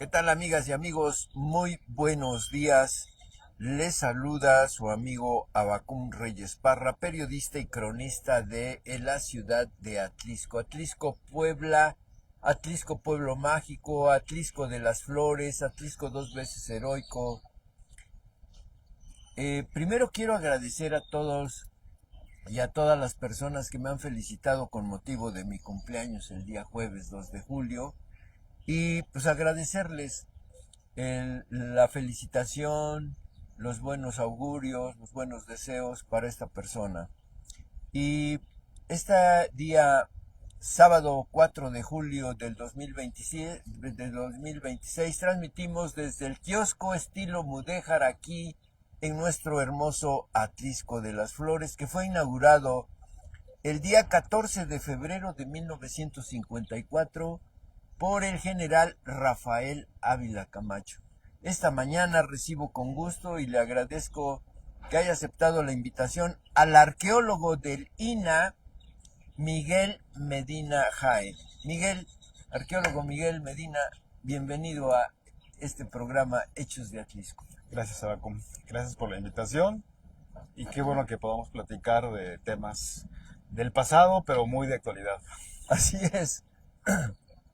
¿Qué tal, amigas y amigos? Muy buenos días. Les saluda su amigo Abacum Reyes Parra, periodista y cronista de la ciudad de Atlisco. Atlisco, Puebla, Atlisco, pueblo mágico, Atlisco de las flores, Atlisco dos veces heroico. Primero quiero agradecer a todos y a todas las personas que me han felicitado con motivo de mi cumpleaños el día jueves 2 de julio. Y pues agradecerles la felicitación, los buenos augurios, los buenos deseos para esta persona. Y este día, sábado 4 de julio del 2026, transmitimos desde el kiosco estilo Mudéjar aquí en nuestro hermoso Atlisco de las Flores, que fue inaugurado el día 14 de febrero de 1954 por el general Rafael Ávila Camacho. Esta mañana recibo con gusto y le agradezco que haya aceptado la invitación al arqueólogo del INAH, Miguel Medina Jae. Arqueólogo Miguel Medina, bienvenido a este programa Hechos de Atlisco. Gracias, Abacum. Gracias por la invitación y qué bueno que podamos platicar de temas del pasado, pero muy de actualidad. Así es.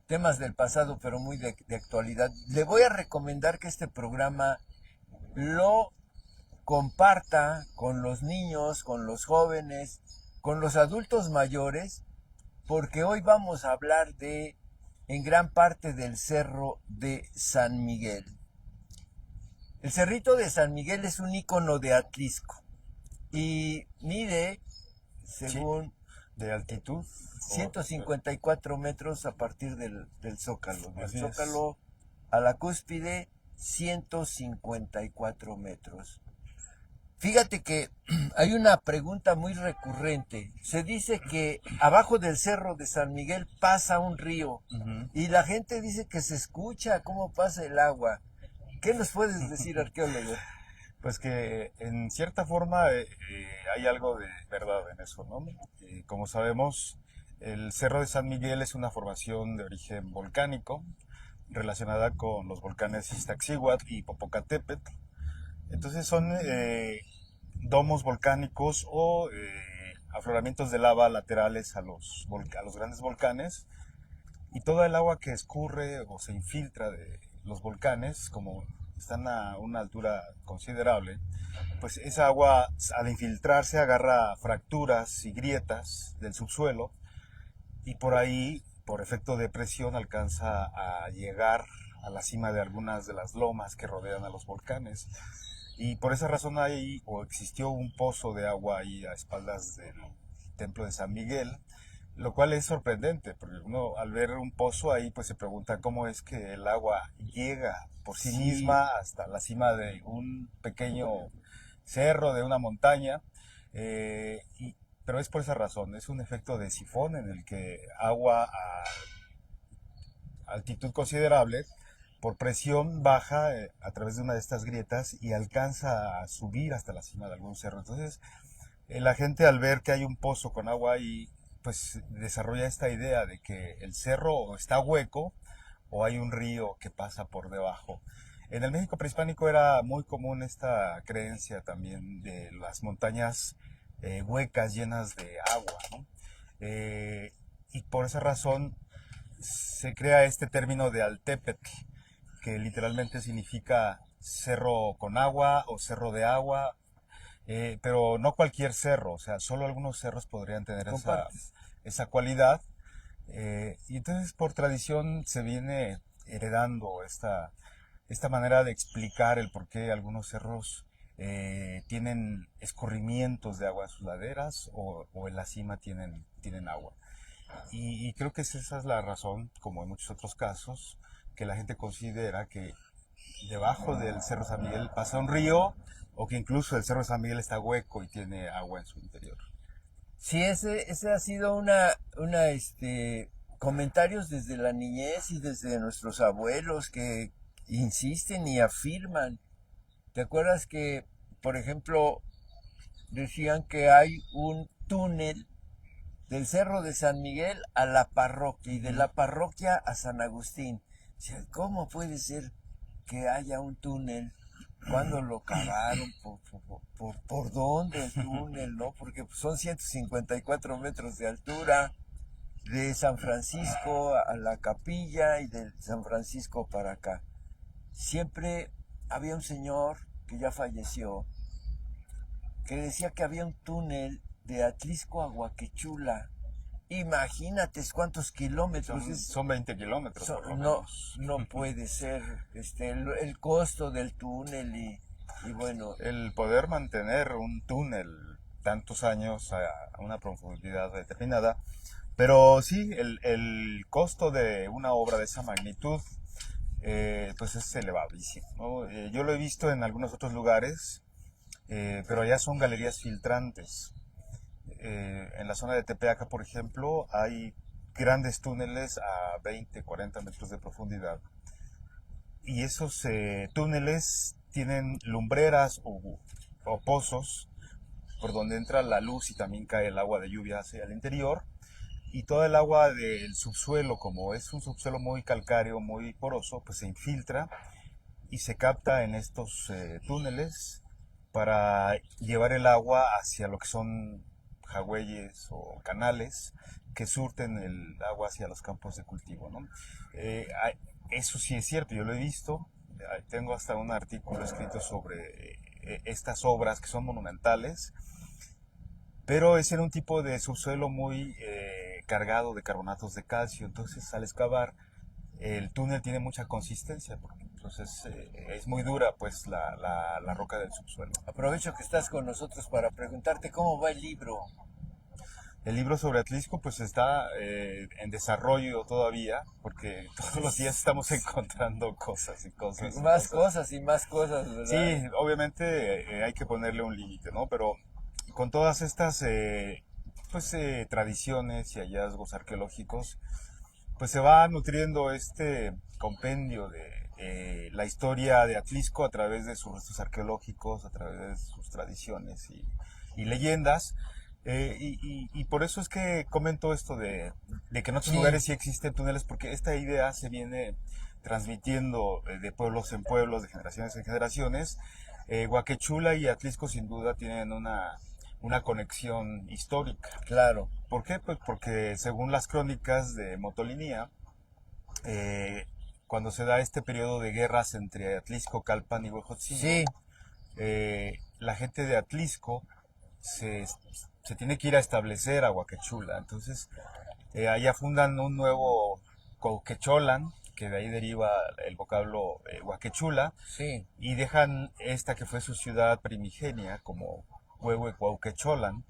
Temas del pasado, pero muy de actualidad. Le voy a recomendar que este programa lo comparta con los niños, con los jóvenes, con los adultos mayores, porque hoy vamos a hablar en gran parte del Cerro de San Miguel. El Cerrito de San Miguel es un ícono de Atlisco y mide, según de altitud, 154 metros a partir del Zócalo. Del Así Zócalo a la cúspide, 154 metros. Fíjate que hay una pregunta muy recurrente. Se dice que abajo del Cerro de San Miguel pasa un río y la gente dice que se escucha cómo pasa el agua. ¿Qué nos puedes decir, arqueólogo? Pues que en cierta forma hay algo de verdad en eso, ¿no? Como sabemos, el Cerro de San Miguel es una formación de origen volcánico relacionada con los volcanes Iztaccíhuatl y Popocatépetl. Entonces son domos volcánicos o afloramientos de lava laterales a los grandes volcanes, y toda el agua que escurre o se infiltra de los volcanes, como están a una altura considerable, pues esa agua al infiltrarse agarra fracturas y grietas del subsuelo y por ahí, por efecto de presión, alcanza a llegar a la cima de algunas de las lomas que rodean a los volcanes. Y por esa razón hay o existió un pozo de agua ahí a espaldas del templo de San Miguel, lo cual es sorprendente, porque uno al ver un pozo ahí pues se pregunta cómo es que el agua llega por sí misma hasta la cima de un pequeño cerro, de una montaña, pero es por esa razón, es un efecto de sifón en el que agua a altitud considerable por presión baja a través de una de estas grietas y alcanza a subir hasta la cima de algún cerro. Entonces, la gente al ver que hay un pozo con agua ahí, pues desarrolla esta idea de que el cerro está hueco o hay un río que pasa por debajo. En el México prehispánico era muy común esta creencia también de las montañas huecas llenas de agua, ¿no? Y por esa razón se crea este término de Altépetl, que literalmente significa cerro con agua o cerro de agua, pero no cualquier cerro, o sea, solo algunos cerros podrían tener esa cualidad. Y entonces por tradición se viene heredando esta manera de explicar el por qué algunos cerros tienen escurrimientos de agua en sus laderas o en la cima tienen agua. Y creo que esa es la razón, como en muchos otros casos, que la gente considera que debajo del Cerro San Miguel pasa un río o que incluso el Cerro San Miguel está hueco y tiene agua en su interior. Sí, ese ha sido comentarios desde la niñez y desde nuestros abuelos que insisten y afirman. ¿Te acuerdas que, por ejemplo, decían que hay un túnel del Cerro de San Miguel a la parroquia y de la parroquia a San Agustín? Decía, ¿cómo puede ser que haya un túnel? ¿Cuándo lo cavaron? ¿Por dónde el túnel? ¿No? Porque pues, son 154 metros de altura de San Francisco a la capilla y de San Francisco para acá. Siempre había un señor que ya falleció que decía que había un túnel de Atlisco a Huaquechula. Imagínate cuántos kilómetros es. Son 20 kilómetros por lo No, menos. no puede ser el costo del túnel y bueno, El poder mantener un túnel tantos años a una profundidad determinada, pero sí, el costo de una obra de esa magnitud pues es elevadísimo, ¿no? Yo lo he visto en algunos otros lugares, pero allá son galerías filtrantes. En la zona de Tepeaca, por ejemplo, hay grandes túneles a 20, 40 metros de profundidad. Y esos túneles tienen lumbreras o pozos por donde entra la luz y también cae el agua de lluvia hacia el interior. Y toda el agua del subsuelo, como es un subsuelo muy calcáreo, muy poroso, pues se infiltra y se capta en estos túneles para llevar el agua hacia lo que son jagüeyes o canales que surten el agua hacia los campos de cultivo, ¿no? Eh, Eso sí es cierto, yo lo he visto. Tengo hasta un artículo escrito sobre estas obras que son monumentales, pero es en un tipo de subsuelo muy cargado de carbonatos de calcio. Entonces, al excavar, el túnel tiene mucha consistencia, porque entonces es muy dura pues la roca del subsuelo. aprovecho que estás con nosotros para preguntarte cómo va el libro. El libro sobre Atlisco pues está en desarrollo todavía, porque todos los días estamos encontrando cosas y cosas y Más cosas. cosas y más cosas, Sí, ¿verdad? obviamente hay que ponerle un límite, ¿no? Pero con todas estas tradiciones y hallazgos arqueológicos, pues se va nutriendo este compendio de la historia de Atlisco a través de sus restos arqueológicos, a través de sus tradiciones y leyendas. Y por eso es que comento esto de que en otros Sí, lugares sí existen túneles, porque esta idea se viene transmitiendo de pueblos en pueblos, de generaciones en generaciones. Huaquechula y Atlisco sin duda tienen una conexión histórica. claro. ¿Por qué? Pues porque según las crónicas de Motolinía, eh, cuando se da este periodo de guerras entre Atlisco, Calpan y Huejotzingo, Sí, la gente de Atlisco se, se tiene que ir a establecer a Huaquechula. Entonces, allá fundan un nuevo Cauquecholan, que de ahí deriva el vocablo Huaquechula, sí, y dejan esta que fue su ciudad primigenia como Huehuecuauquecholan.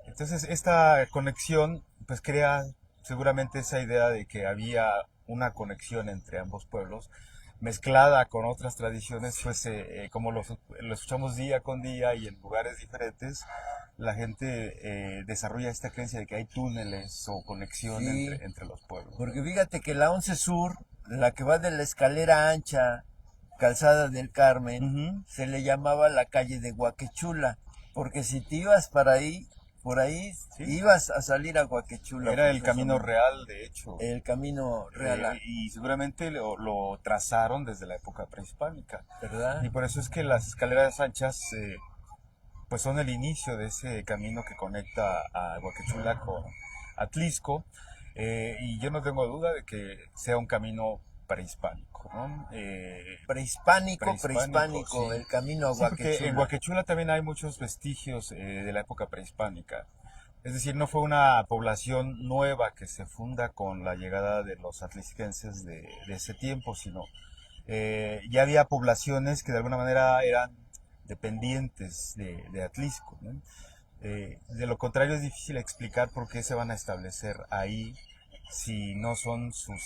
Entonces, esta conexión pues crea seguramente esa idea de que había una conexión entre ambos pueblos, mezclada con otras tradiciones, pues como lo escuchamos día con día y en lugares diferentes, la gente desarrolla esta creencia de que hay túneles o conexión sí. entre los pueblos, ¿no? Porque fíjate que la 11 Sur, la que va de la escalera ancha, Calzada del Carmen, Ujú. se le llamaba la calle de Huaquechula. Porque si te ibas para ahí, por ahí, Sí, ibas a salir a Huaquechula era el camino forzosamente. real, de hecho. El camino real, Y seguramente lo trazaron desde la época prehispánica. ¿verdad? Y por eso es que las escaleras anchas pues son el inicio de ese camino que conecta a Huaquechula con Atlisco. Y yo no tengo duda de que sea un camino prehispánico, ¿no? Prehispánico, Prehispánico, prehispánico, sí. el camino a Sí, porque en Huaquechula. Huaquechula también hay muchos vestigios de la época prehispánica. Es decir, no fue una población nueva que se funda con la llegada de los atlisquenses de ese tiempo, sino ya había poblaciones que de alguna manera eran dependientes de Atlisco, ¿no? De lo contrario es difícil explicar por qué se van a establecer ahí si no son sus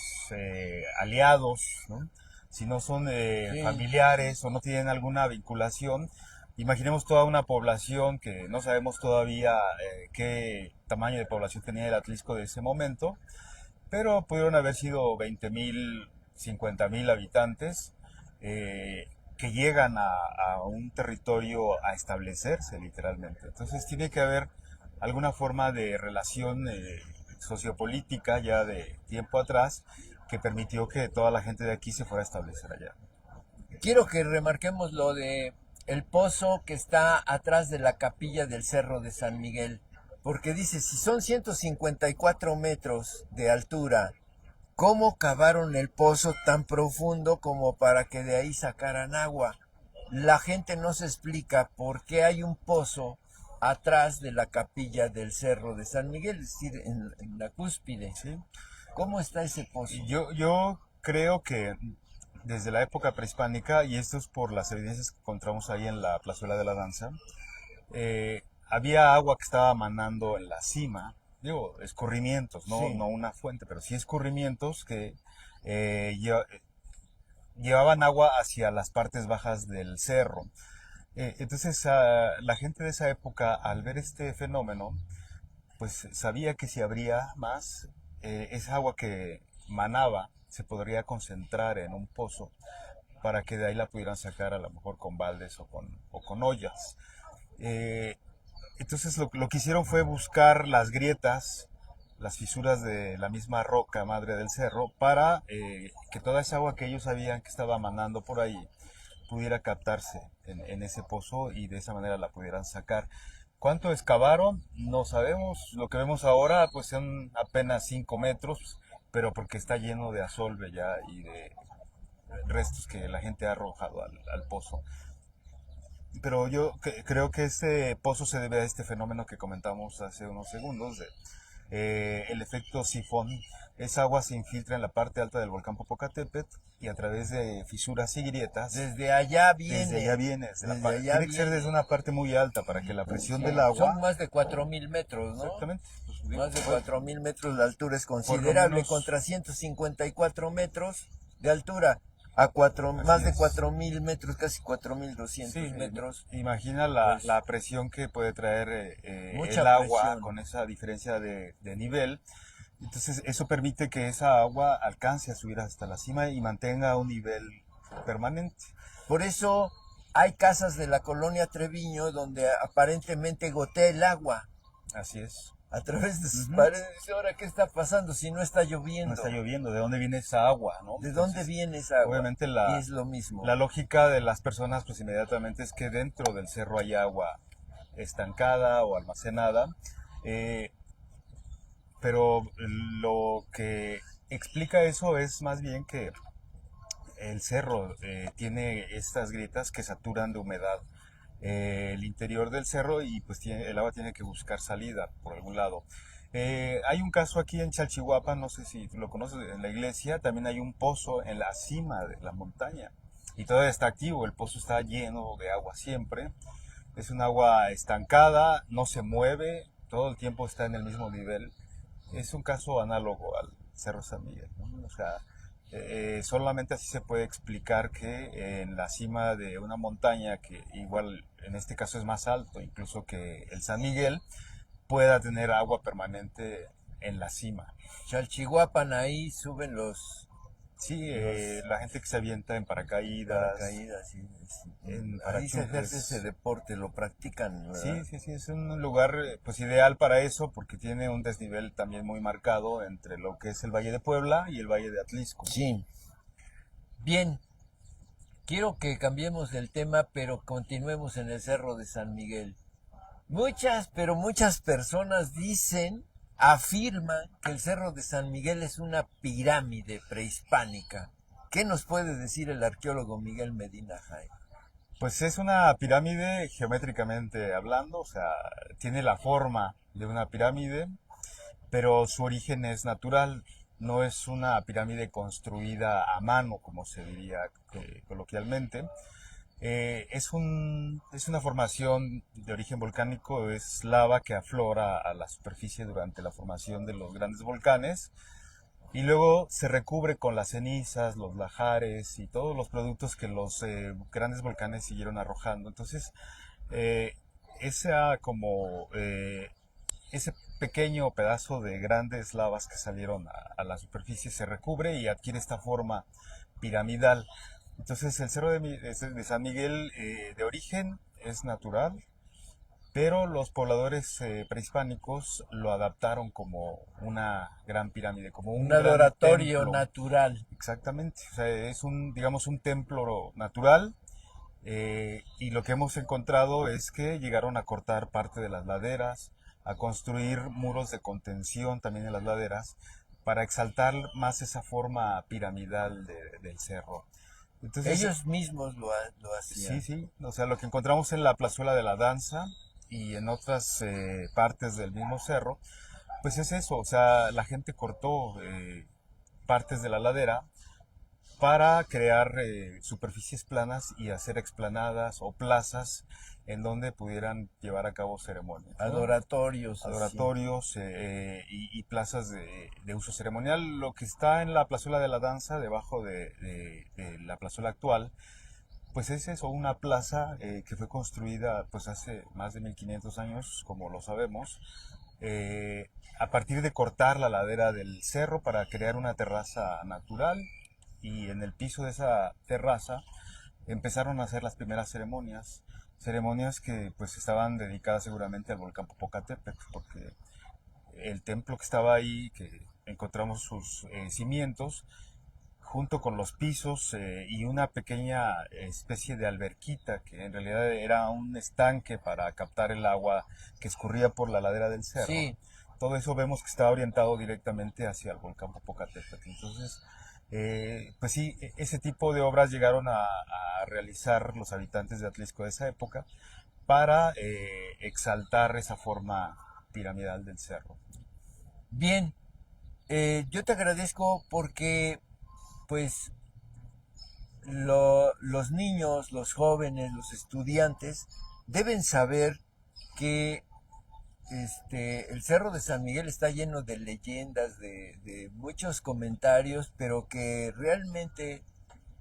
aliados, ¿no? Si no son Sí, familiares o no tienen alguna vinculación. Imaginemos toda una población que no sabemos todavía qué tamaño de población tenía el Atlisco de ese momento, pero pudieron haber sido 20.000, 50.000 habitantes que llegan a un territorio a establecerse literalmente. Entonces tiene que haber alguna forma de relación sociopolítica ya de tiempo atrás que permitió que toda la gente de aquí se fuera a establecer allá. Quiero que remarquemos lo de el pozo que está atrás de la capilla del Cerro de San Miguel, porque dice, si son 154 metros de altura, ¿cómo cavaron el pozo tan profundo como para que de ahí sacaran agua? La gente no se explica por qué hay un pozo atrás de la capilla del Cerro de San Miguel, es decir, en la cúspide. ¿Sí? ¿Cómo está ese pozo? Yo creo que desde la época prehispánica, y esto es por las evidencias que encontramos ahí en la plazuela de la danza, había agua que estaba manando en la cima, digo, escurrimientos, no, Sí. no una fuente, pero sí escurrimientos que llevaban agua hacia las partes bajas del cerro. Entonces, la gente de esa época, al ver este fenómeno, pues sabía que si habría más, esa agua que manaba se podría concentrar en un pozo para que de ahí la pudieran sacar a lo mejor con baldes o con ollas. Eh, entonces lo que hicieron fue buscar las grietas, las fisuras de la misma roca madre del cerro, para que toda esa agua que ellos sabían que estaba manando por ahí pudiera captarse en ese pozo y de esa manera la pudieran sacar. ¿Cuánto excavaron? No sabemos. Lo que vemos ahora pues son apenas 5 metros, pero porque está lleno de asolve ya y de restos que la gente ha arrojado al pozo. Pero yo creo que ese pozo se debe a este fenómeno que comentamos hace unos segundos, el efecto sifón. Esa agua se infiltra en la parte alta del volcán Popocatépetl y a través de fisuras y grietas, Desde allá viene. desde allá viene. Desde allá Tiene que ser viene. desde una parte muy alta para que la presión Sí, del agua... son más de 4.000 metros, ¿no? Exactamente. Pues, digo, Más de 4.000 metros de altura es por lo considerable menos... contra 154 metros de altura. Más de 4.000 metros, casi 4.200 Sí, metros. imagina Pues, la presión que puede traer mucha el agua presión. con esa diferencia de nivel. Entonces eso permite que esa agua alcance a subir hasta la cima y mantenga un nivel permanente. Por eso hay casas de la colonia Treviño donde aparentemente gotea el agua Así es. a través de sus Ujú. paredes. Ahora, ¿qué está pasando si no está No lloviendo? está lloviendo. ¿De dónde viene esa agua, no? ¿De Entonces, dónde viene esa agua? obviamente Y es lo mismo. la lógica de las personas pues inmediatamente es que dentro del cerro hay agua estancada o almacenada. eh, pero lo que explica eso es más bien que el cerro tiene estas grietas que saturan de humedad el interior del cerro y pues el agua tiene que buscar salida por algún lado. Hay un caso aquí en Chalchihuapa, no sé si tú lo conoces, en la iglesia también hay un pozo en la cima de la montaña y todavía está activo, el pozo está lleno de agua siempre, es un agua estancada, no se mueve, todo el tiempo está en el mismo nivel. Es un caso análogo al Cerro San Miguel, ¿no? O sea, solamente así se puede explicar que en la cima de una montaña, que igual en este caso es más alto incluso que el San Miguel, pueda tener agua permanente en la cima. Chalchihuapan, ahí suben los Sí, la gente que se avienta en paracaídas, paracaídas. Sí. en Ahí se ejerce ese parachutes. deporte, lo practican, ¿verdad? Sí, es un lugar pues ideal para eso porque tiene un desnivel también muy marcado entre lo que es el Valle de Puebla y el Valle de Atlisco. Sí. Bien, quiero que cambiemos el tema, pero continuemos en el Cerro de San Miguel. Pero muchas personas afirman que el Cerro de San Miguel es una pirámide prehispánica. ¿Qué nos puede decir el arqueólogo Miguel Medina Jaime? Pues es una pirámide geométricamente hablando, o sea, tiene la forma de una pirámide, pero su origen es natural, no es una pirámide construida a mano, como se diría coloquialmente. Es una formación de origen volcánico, es lava que aflora a la superficie durante la formación de los grandes volcanes y luego se recubre con las cenizas, los lajares y todos los productos que los grandes volcanes siguieron arrojando. Entonces, eh, esa como ese pequeño pedazo de grandes lavas que salieron a la superficie se recubre y adquiere esta forma piramidal. Entonces el cerro de San Miguel de origen es natural, pero los pobladores prehispánicos lo adaptaron como una gran pirámide, como un Un gran adoratorio templo. natural. Exactamente, o sea, es un, digamos, un templo natural. Y lo que hemos encontrado es que llegaron a cortar parte de las laderas, a construir muros de contención también en las laderas, para exaltar más esa forma piramidal del cerro. Entonces, Ellos mismos lo sí, hacían. sí, o sea, lo que encontramos en la plazuela de la danza y en otras partes del mismo cerro, pues es eso, o sea, la gente cortó partes de la ladera para crear superficies planas y hacer explanadas o plazas en donde pudieran llevar a cabo ceremonias, ¿no? Adoratorios así. Adoratorios y plazas de uso ceremonial. Lo que está en la plazuela de la danza, debajo de la plazuela actual, pues es eso, una plaza que fue construida pues hace más de 1500 años, como lo sabemos, eh, a partir de cortar la ladera del cerro para crear una terraza natural, y en el piso de esa terraza empezaron a hacer las primeras ceremonias, ceremonias que pues estaban dedicadas seguramente al volcán Popocatépetl, porque el templo que estaba ahí, que encontramos sus cimientos, junto con los pisos y una pequeña especie de alberquita que en realidad era un estanque para captar el agua que escurría por la ladera del cerro. Sí, Todo eso vemos que está orientado directamente hacia el volcán Popocatépetl. Entonces, pues sí, ese tipo de obras llegaron a realizar los habitantes de Atlisco de esa época para exaltar esa forma piramidal del cerro. bien. Yo te agradezco porque, pues, los niños, los jóvenes, los estudiantes deben saber que el Cerro de San Miguel está lleno de leyendas, de muchos comentarios, pero que realmente,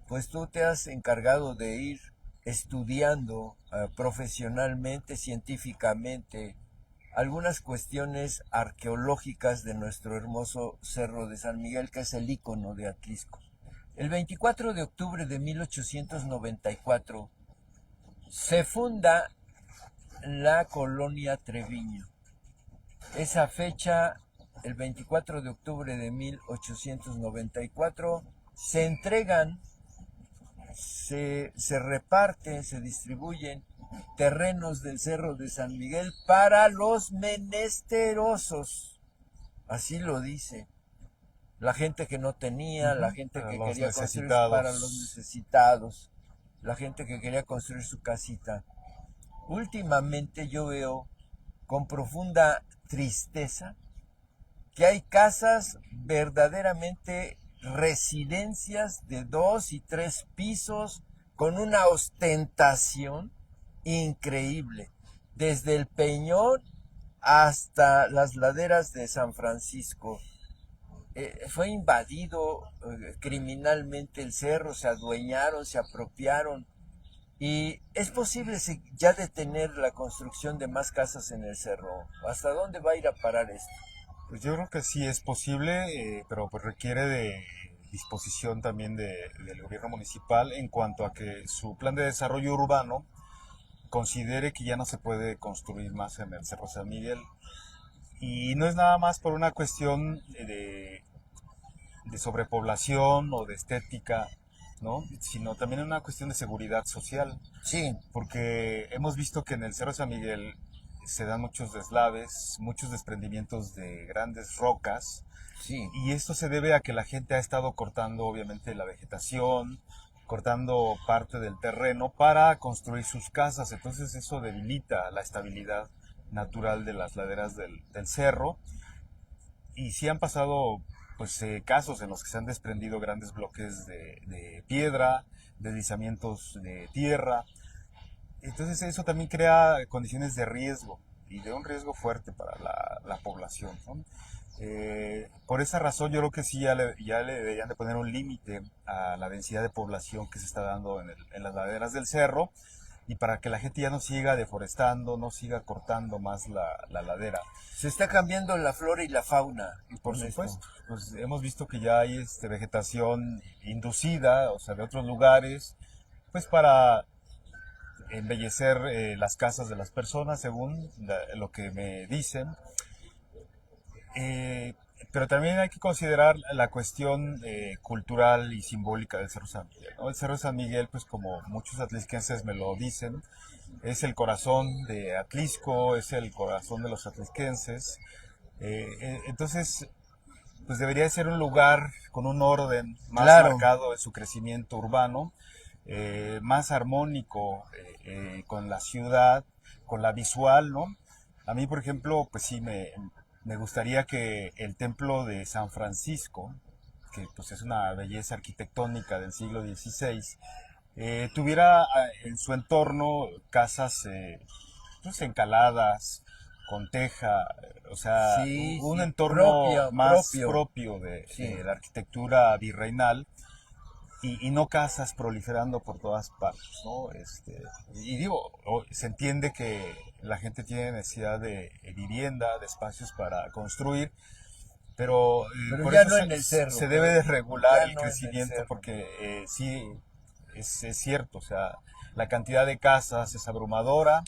pues tú te has encargado de ir estudiando profesionalmente, científicamente, algunas cuestiones arqueológicas de nuestro hermoso Cerro de San Miguel, que es el icono de Atlisco. El 24 de octubre de 1894 se funda la colonia Treviño. Esa fecha, el 24 de octubre de 1894, se entregan, se reparten, se distribuyen terrenos del Cerro de San Miguel para los menesterosos. Así lo dice. La gente que no tenía, la Ujú. gente Para que los quería construir para los necesitados. necesitados, la gente que quería construir su casita. Últimamente yo veo con profunda tristeza que hay casas verdaderamente residencias de 2 y 3 pisos con una ostentación increíble, desde el Peñón hasta las laderas de San Francisco. Fue invadido criminalmente el cerro, se adueñaron, se apropiaron y es posible ya detener la construcción de más casas en el cerro. ¿Hasta dónde va a ir a parar esto? Pues yo creo que sí es posible, pero pues requiere de disposición también del gobierno municipal en cuanto a que su plan de desarrollo urbano considere que ya no se puede construir más en el Cerro San Miguel. Y no es nada más por una cuestión de sobrepoblación o de estética, ¿no? Sino también una cuestión de seguridad social, Sí, porque hemos visto que en el Cerro San Miguel se dan muchos deslaves, muchos desprendimientos de grandes rocas, sí. y esto se debe a que la gente ha estado cortando obviamente la vegetación, cortando parte del terreno para construir sus casas, entonces eso debilita la estabilidad natural de las laderas del cerro, y sí han pasado pues casos en los que se han desprendido grandes bloques de piedra, deslizamientos de tierra, entonces eso también crea condiciones de riesgo y de un riesgo fuerte para la población, ¿no? Por esa razón yo creo que sí ya le deberían de poner un límite a la densidad de población que se está dando en las laderas del cerro, y para que la gente ya no siga deforestando, no siga cortando más la ladera. Se está cambiando la flora y la fauna Por con esto. supuesto, pues hemos visto que ya hay vegetación inducida, o sea, de otros lugares, pues para embellecer las casas de las personas según lo que me dicen. Eh, pero también hay que considerar la cuestión cultural y simbólica del Cerro San Miguel, ¿no? El Cerro San Miguel, pues como muchos atlisquenses me lo dicen, es el corazón de Atlisco, es el corazón de los atlisquenses. Entonces, pues debería ser un lugar con un orden más Claro, marcado en su crecimiento urbano, más armónico con la ciudad, con la visual, ¿no? A mí, por ejemplo, pues sí, me gustaría que el templo de San Francisco, que pues es una belleza arquitectónica del siglo XVI, tuviera en su entorno casas pues, encaladas, con teja, o sea, sí, un sí, entorno más propio, propio sí. de la arquitectura virreinal y no casas proliferando por todas partes, ¿no? Y digo, se entiende que la gente tiene necesidad de vivienda, de espacios para construir, pero Pero por ya eso no en el cerro, se debe de regular ya el no en el crecimiento cerro. porque sí, es cierto, o sea, la cantidad de casas es abrumadora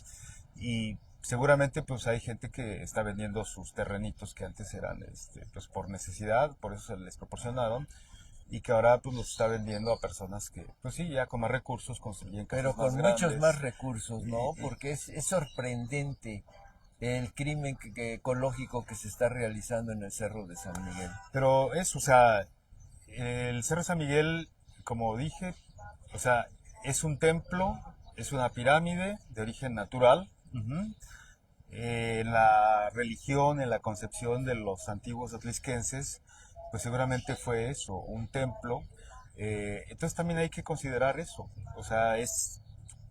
y seguramente pues hay gente que está vendiendo sus terrenitos que antes eran pues por necesidad, por eso se les proporcionaron y que ahora pues los está vendiendo a personas que pues sí, ya con más recursos construyen Pero casas más con muchos más grandes. recursos, Y, ¿no? Porque es sorprendente el crimen ecológico que se está realizando en el Cerro de San Miguel. pero eso, o sea, el Cerro San Miguel, como dije, o sea, es un templo, es una pirámide de origen natural. Ujú. En la religión, en la concepción de los antiguos atlisquenses, pues seguramente fue eso, un templo. Entonces también hay que considerar eso, o sea, es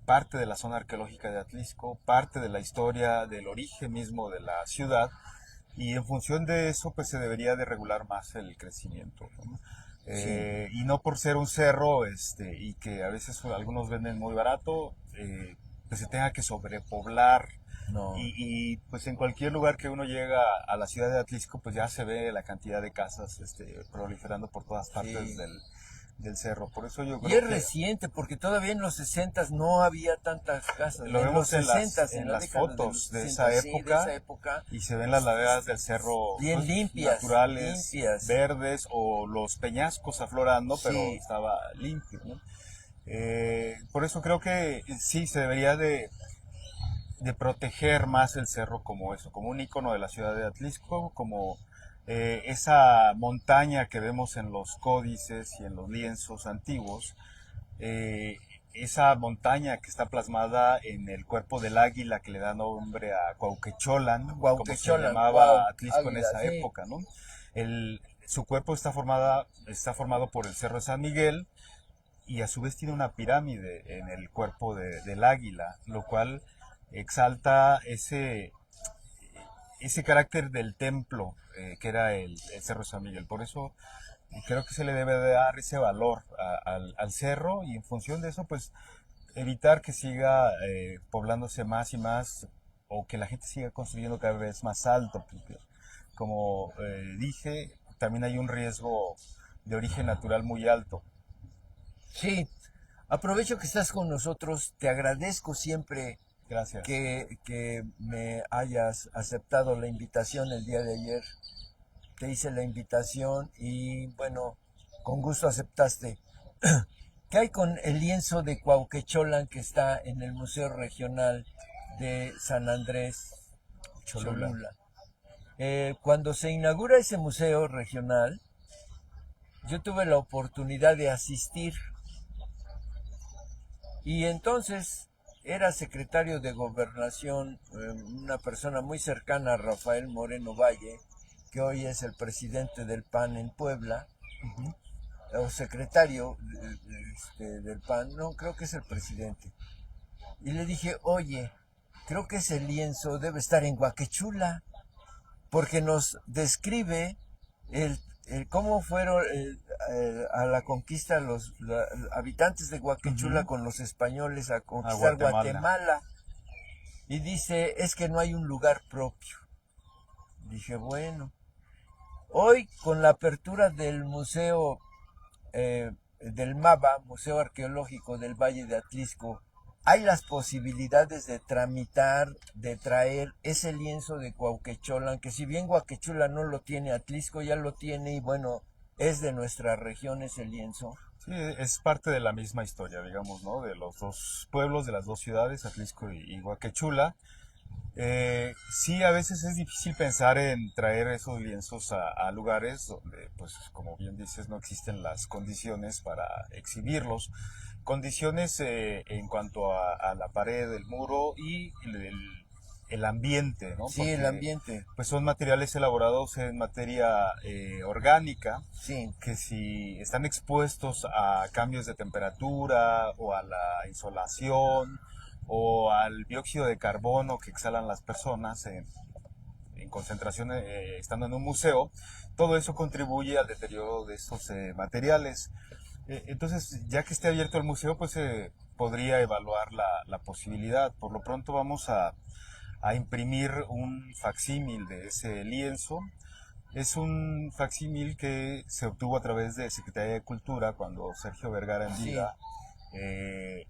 parte de la zona arqueológica de Atlisco, parte de la historia, del origen mismo de la ciudad, y en función de eso, pues se debería de regular más el crecimiento, ¿no? Sí, Y no por ser un cerro, y que a veces algunos venden muy barato, pues se tenga que sobrepoblar no. pues en cualquier lugar que uno llega a la ciudad de Atlisco, pues ya se ve la cantidad de casas proliferando por todas partes Sí. del cerro. Por eso yo Y creo es que reciente, porque todavía en los 60 no había tantas casas. lo En los vemos 60, en en la las década de los fotos de 60, esa sí, de esa época época, y se ven las laderas del cerro bien pues, limpias, naturales, limpias. verdes o los peñascos aflorando, pero Sí, estaba limpio, ¿no? Por eso creo que sí se debería de proteger más el cerro como eso, como un icono de la ciudad de Atlisco, como esa montaña que vemos en los códices y en los lienzos antiguos, eh, esa montaña que está plasmada en el cuerpo del águila que le da nombre a Cuauquecholan, como se Cuauhtémoc, wow, llamaba Atlisco en Águila, esa sí. época, ¿no? Su cuerpo está formado por el Cerro de San Miguel y a su vez tiene una pirámide en el cuerpo del águila, lo cual exalta ese carácter del templo que era el Cerro San Miguel. Por eso creo que se le debe de dar ese valor al cerro y en función de eso, pues evitar que siga poblándose más y más o que la gente siga construyendo cada vez más alto, porque como dije, también hay un riesgo de origen natural muy alto. Sí, aprovecho que estás con nosotros, te agradezco siempre Gracias. que me hayas aceptado la invitación el día de ayer. Te hice la invitación y bueno, con gusto aceptaste. ¿Qué hay con el lienzo de Cuauquecholan que está en el Museo Regional de San Andrés Cholula. Cholula? Cuando se inaugura ese museo regional, yo tuve la oportunidad de asistir y entonces era secretario de gobernación, una persona muy cercana a Rafael Moreno Valle, que hoy es el presidente del PAN en Puebla, Ujú. o secretario del PAN, no, creo que es el presidente. Y le dije, oye, creo que ese lienzo debe estar en Guaquechula, porque nos describe cómo fueron a la conquista los habitantes de Guaquechula Ujú. con los españoles a A conquistar Guatemala. Guatemala. Y dice, es que no hay un lugar propio. Dije, bueno, hoy con la apertura del museo del MABA, Museo Arqueológico del Valle de Atlisco, hay las posibilidades de tramitar, de traer ese lienzo de Cuauquecholan, que si bien Huaquechula no lo tiene, Atlisco ya lo tiene y bueno, es de nuestra región ese lienzo. Sí, es parte de la misma historia, digamos, ¿no? De los dos pueblos, de las dos ciudades, Atlisco y Huaquechula. Sí, a veces es difícil pensar en traer esos lienzos a lugares donde, pues, como bien dices, no existen las condiciones para exhibirlos. Condiciones en cuanto a la pared, el muro y el ambiente, ¿no? Sí, el Porque ambiente, pues son materiales elaborados en materia orgánica sí, que si están expuestos a cambios de temperatura o a la insolación o al dióxido de carbono que exhalan las personas en concentración estando en un museo, todo eso contribuye al deterioro de estos materiales. Entonces, ya que esté abierto el museo, pues se podría evaluar la posibilidad. Por lo pronto vamos a imprimir un facsímil de ese lienzo. Es un facsímil que se obtuvo a través de Secretaría de Cultura cuando Sergio Vergara en sí. vida eh,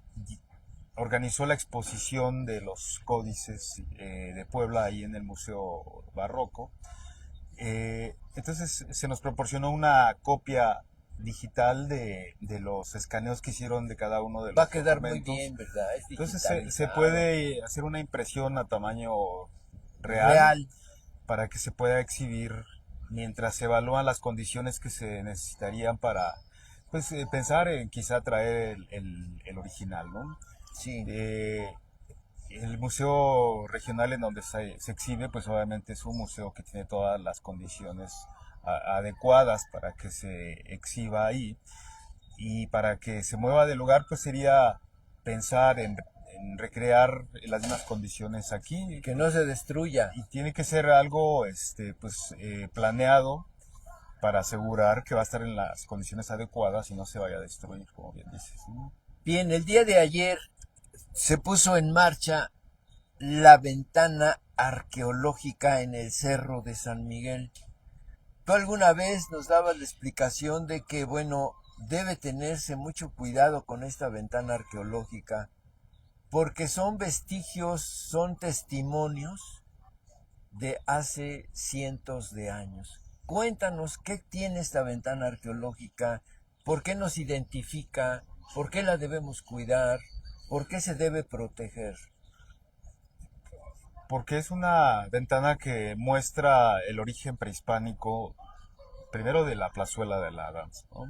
organizó la exposición de los códices de Puebla ahí en el Museo Barroco. Entonces se nos proporcionó una copia digital de los escaneos que hicieron de cada uno de Va a los quedar muy documentos. bien, ¿verdad? Es Entonces se digitalizado. puede hacer una impresión a tamaño real Real. para que se pueda exhibir mientras se evalúan las condiciones que se necesitarían para pues, pensar en quizá traer el original, ¿no? Sí, Eh, el museo regional en donde se exhibe, pues obviamente es un museo que tiene todas las condiciones adecuadas para que se exhiba ahí y para que se mueva del lugar, pues sería pensar en recrear las mismas condiciones aquí que no se destruya. y tiene que ser algo pues planeado para asegurar que va a estar en las condiciones adecuadas y no se vaya a destruir, como bien dices, ¿no? Bien, el día de ayer se puso en marcha la ventana arqueológica en el Cerro de San Miguel. Tú alguna vez nos dabas la explicación de que, bueno, debe tenerse mucho cuidado con esta ventana arqueológica, porque son vestigios, son testimonios de hace cientos de años. Cuéntanos qué tiene esta ventana arqueológica, por qué nos identifica, por qué la debemos cuidar, por qué se debe proteger. Porque es una ventana que muestra el origen prehispánico, primero de la plazuela de la danza, ¿no?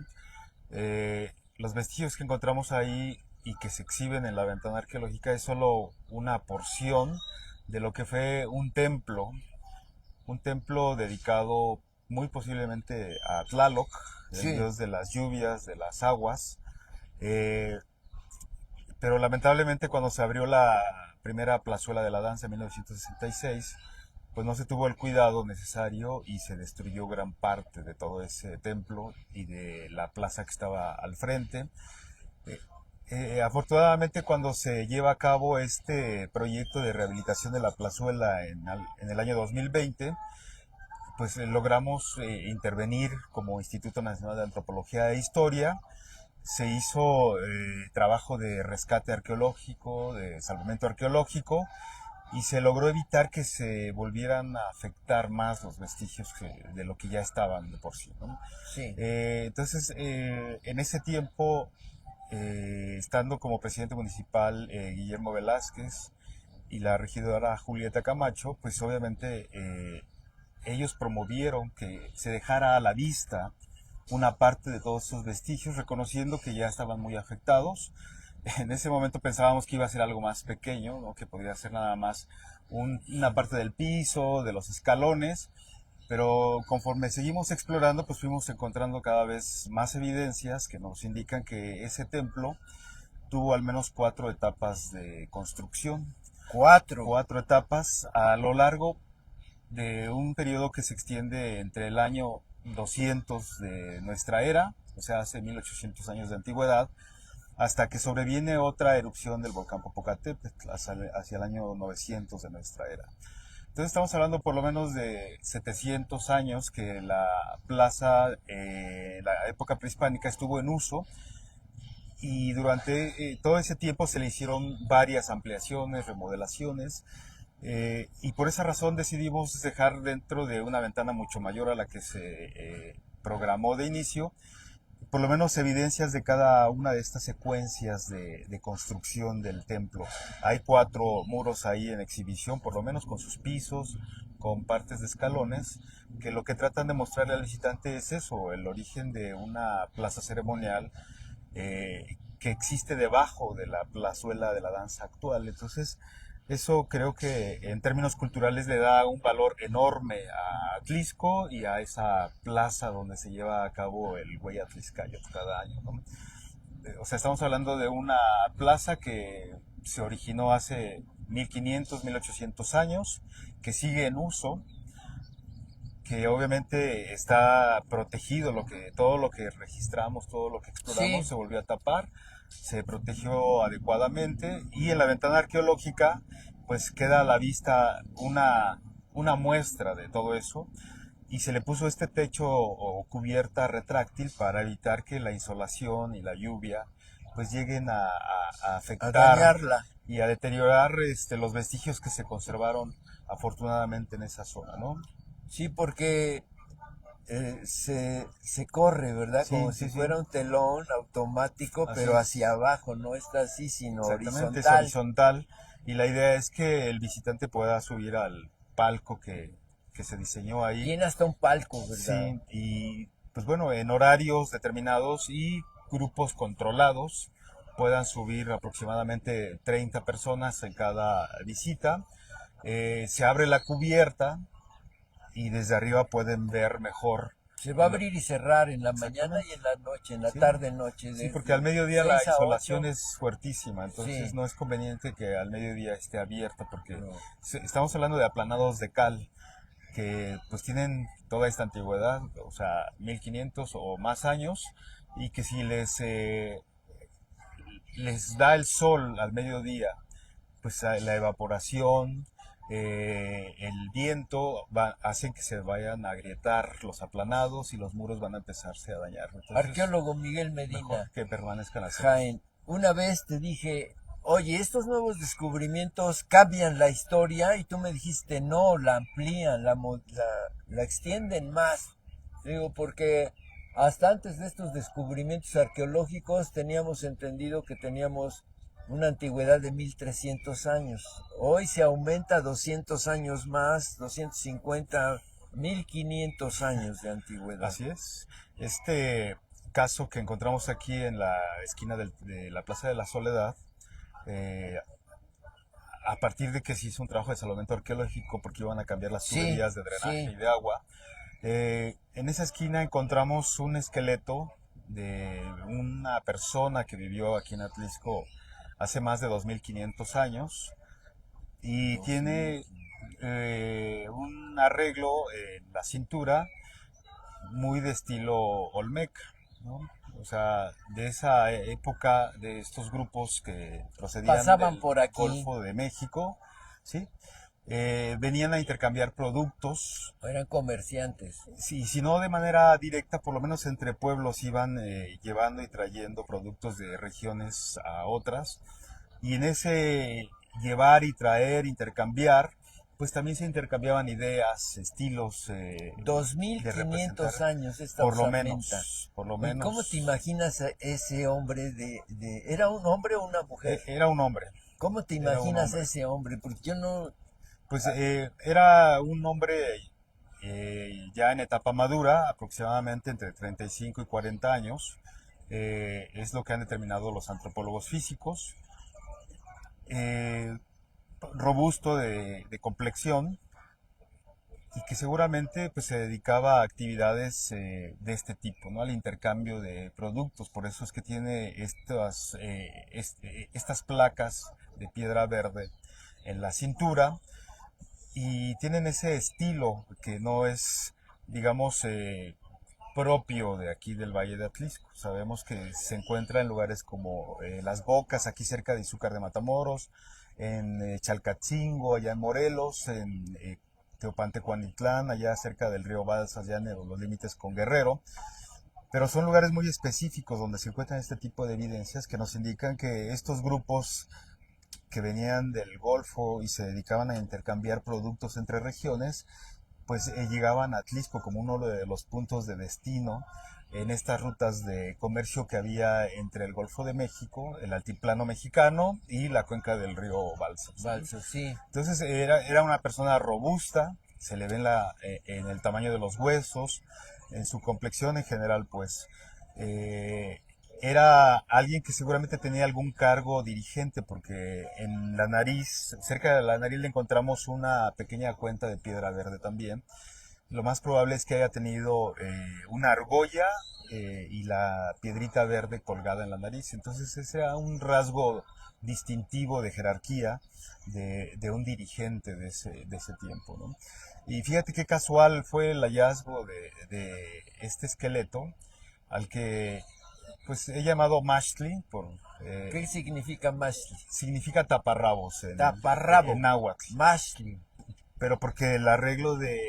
Los vestigios que encontramos ahí y que se exhiben en la ventana arqueológica es solo una porción de lo que fue un templo dedicado muy posiblemente a Tlaloc, el Sí, dios de las lluvias, de las aguas. Eh, pero lamentablemente cuando se abrió la primera plazuela de la danza en 1966, pues no se tuvo el cuidado necesario y se destruyó gran parte de todo ese templo y de la plaza que estaba al frente. Eh, Afortunadamente cuando se lleva a cabo este proyecto de rehabilitación de la plazuela en el año 2020, pues logramos intervenir como Instituto Nacional de Antropología e Historia. Se hizo trabajo de rescate arqueológico, de salvamento arqueológico, y se logró evitar que se volvieran a afectar más los vestigios de lo que ya estaban de por sí, ¿no? sí. Entonces, en ese tiempo, estando como presidente municipal Guillermo Velázquez y la regidora Julieta Camacho, pues obviamente ellos promovieron que se dejara a la vista una parte de todos esos vestigios, reconociendo que ya estaban muy afectados. En ese momento pensábamos que iba a ser algo más pequeño, ¿no? Que podría ser nada más una parte del piso, de los escalones, pero conforme seguimos explorando, pues fuimos encontrando cada vez más evidencias que nos indican que ese templo tuvo al menos 4 etapas de construcción. Cuatro. 4 etapas a lo largo de un periodo que se extiende entre el año 200 de nuestra era, o sea, hace 1800 años de antigüedad, hasta que sobreviene otra erupción del volcán Popocatépetl hacia el año 900 de nuestra era. Entonces estamos hablando por lo menos de 700 años que la plaza en la época prehispánica estuvo en uso y durante todo ese tiempo se le hicieron varias ampliaciones, remodelaciones, y por esa razón decidimos dejar dentro de una ventana mucho mayor a la que se programó de inicio, por lo menos evidencias de cada una de estas secuencias de construcción del templo. Hay 4 muros ahí en exhibición, por lo menos con sus pisos, con partes de escalones, que lo que tratan de mostrarle al visitante es eso, el origen de una plaza ceremonial que existe debajo de la plazuela de la danza actual. Entonces, eso creo que en términos culturales le da un valor enorme a Atlisco y a esa plaza donde se lleva a cabo el Güey Atliscayot cada año, ¿no? O sea, estamos hablando de una plaza que se originó hace 1500, 1800 años, que sigue en uso, que obviamente está protegido, todo lo que registramos, todo lo que exploramos Sí, se volvió a tapar, se protegió adecuadamente y en la ventana arqueológica pues queda a la vista una muestra de todo eso y se le puso este techo o cubierta retráctil para evitar que la insolación y la lluvia pues lleguen a a afectar dañarla. y a deteriorar los vestigios que se conservaron afortunadamente en esa zona, ¿no? Sí, porque se corre, ¿verdad? Como Sí, si sí, sí, fuera un telón automático, así pero es. hacia abajo, no está así, sino Exactamente, es horizontal. horizontal y la idea es que el visitante pueda subir al palco que se diseñó ahí. Tiene hasta un palco, ¿verdad? Sí, y pues bueno, en horarios determinados y grupos controlados puedan subir aproximadamente 30 personas en cada visita. Se abre la cubierta y desde arriba pueden ver mejor. Se va a abrir y cerrar en la mañana y Exactamente. en la noche, en la Sí, tarde-noche, sí, porque al desde mediodía la 6 a insolación 8. es fuertísima, entonces Sí, no es conveniente que al mediodía esté abierta, porque no. estamos hablando de aplanados de cal que pues tienen toda esta antigüedad, o sea, 1500 o más años, y que si les da el sol al mediodía, pues la evaporación, el viento hacen que se vayan a agrietar los aplanados y los muros van a empezarse a dañar. Entonces, Arqueólogo Miguel mejor Medina, que permanezcan así. Jaén, una vez te dije, oye, estos nuevos descubrimientos cambian la historia y tú me dijiste, no, la amplían, la extienden más. Digo, porque hasta antes de estos descubrimientos arqueológicos teníamos entendido que teníamos una antigüedad de 1300 años. Hoy se aumenta 200 años más, 250, 1500 años de antigüedad. Así es. Este caso que encontramos aquí en la esquina de la Plaza de la Soledad, eh, a partir de que se hizo un trabajo de salvamento arqueológico porque iban a cambiar las Sí, tuberías de drenaje sí. y de agua, en esa esquina encontramos un esqueleto de una persona que vivió aquí en Atlisco hace más de 2500 años y tiene 2500. un arreglo en la cintura muy de estilo Olmeca, ¿no? O sea, de esa época de estos grupos que procedían Pasaban del por aquí, Golfo de México, ¿sí? Venían a intercambiar productos, eran comerciantes. si no de manera directa, por lo menos entre pueblos iban llevando y trayendo productos de regiones a otras. Y en ese llevar y traer, intercambiar, pues también se intercambiaban ideas, estilos Dos mil de representar, quinientos años esta osamenta. por lo ¿Y cómo te menos, imaginas a ese hombre ¿Era un hombre o una mujer? era un hombre, ¿Cómo te era un imaginas a hombre. ese hombre? Porque yo no... Pues era un hombre ya en etapa madura, aproximadamente entre 35 y 40 años, es lo que han determinado los antropólogos físicos, eh, robusto de complexión, y que seguramente pues, se dedicaba a actividades de este tipo, ¿no? Al intercambio de productos. Por eso es que tiene estas placas de piedra verde en la cintura y tienen ese estilo que no es, digamos, propio de aquí del Valle de Atlisco. Sabemos que se encuentra en lugares como Las Bocas, aquí cerca de Izúcar de Matamoros, en Chalcatzingo, allá en Morelos, en Teopantecuanitlán, allá cerca del río Balsas, ya en los límites con Guerrero. pero son lugares muy específicos donde se encuentran este tipo de evidencias que nos indican que estos grupos que venían del Golfo y se dedicaban a intercambiar productos entre regiones, pues llegaban a Atlisco como uno de los puntos de destino en estas rutas de comercio que había entre el Golfo de México, el altiplano mexicano y la cuenca del río Balsas. Balsas, sí. Entonces era una persona robusta, se le ve en el tamaño de los huesos, en su complexión en general, pues era alguien que seguramente tenía algún cargo dirigente, porque en la nariz, cerca de la nariz le encontramos una pequeña cuenta de piedra verde también. Lo más probable es que haya tenido una argolla y la piedrita verde colgada en la nariz. Entonces ese era un rasgo distintivo de jerarquía de un dirigente de ese tiempo, ¿no? Y fíjate qué casual fue el hallazgo de este esqueleto, al que pues he llamado Mashli, ¿Qué significa Mashli? significa taparrabos Taparrabo. en náhuatl, Mashli. pero porque el arreglo de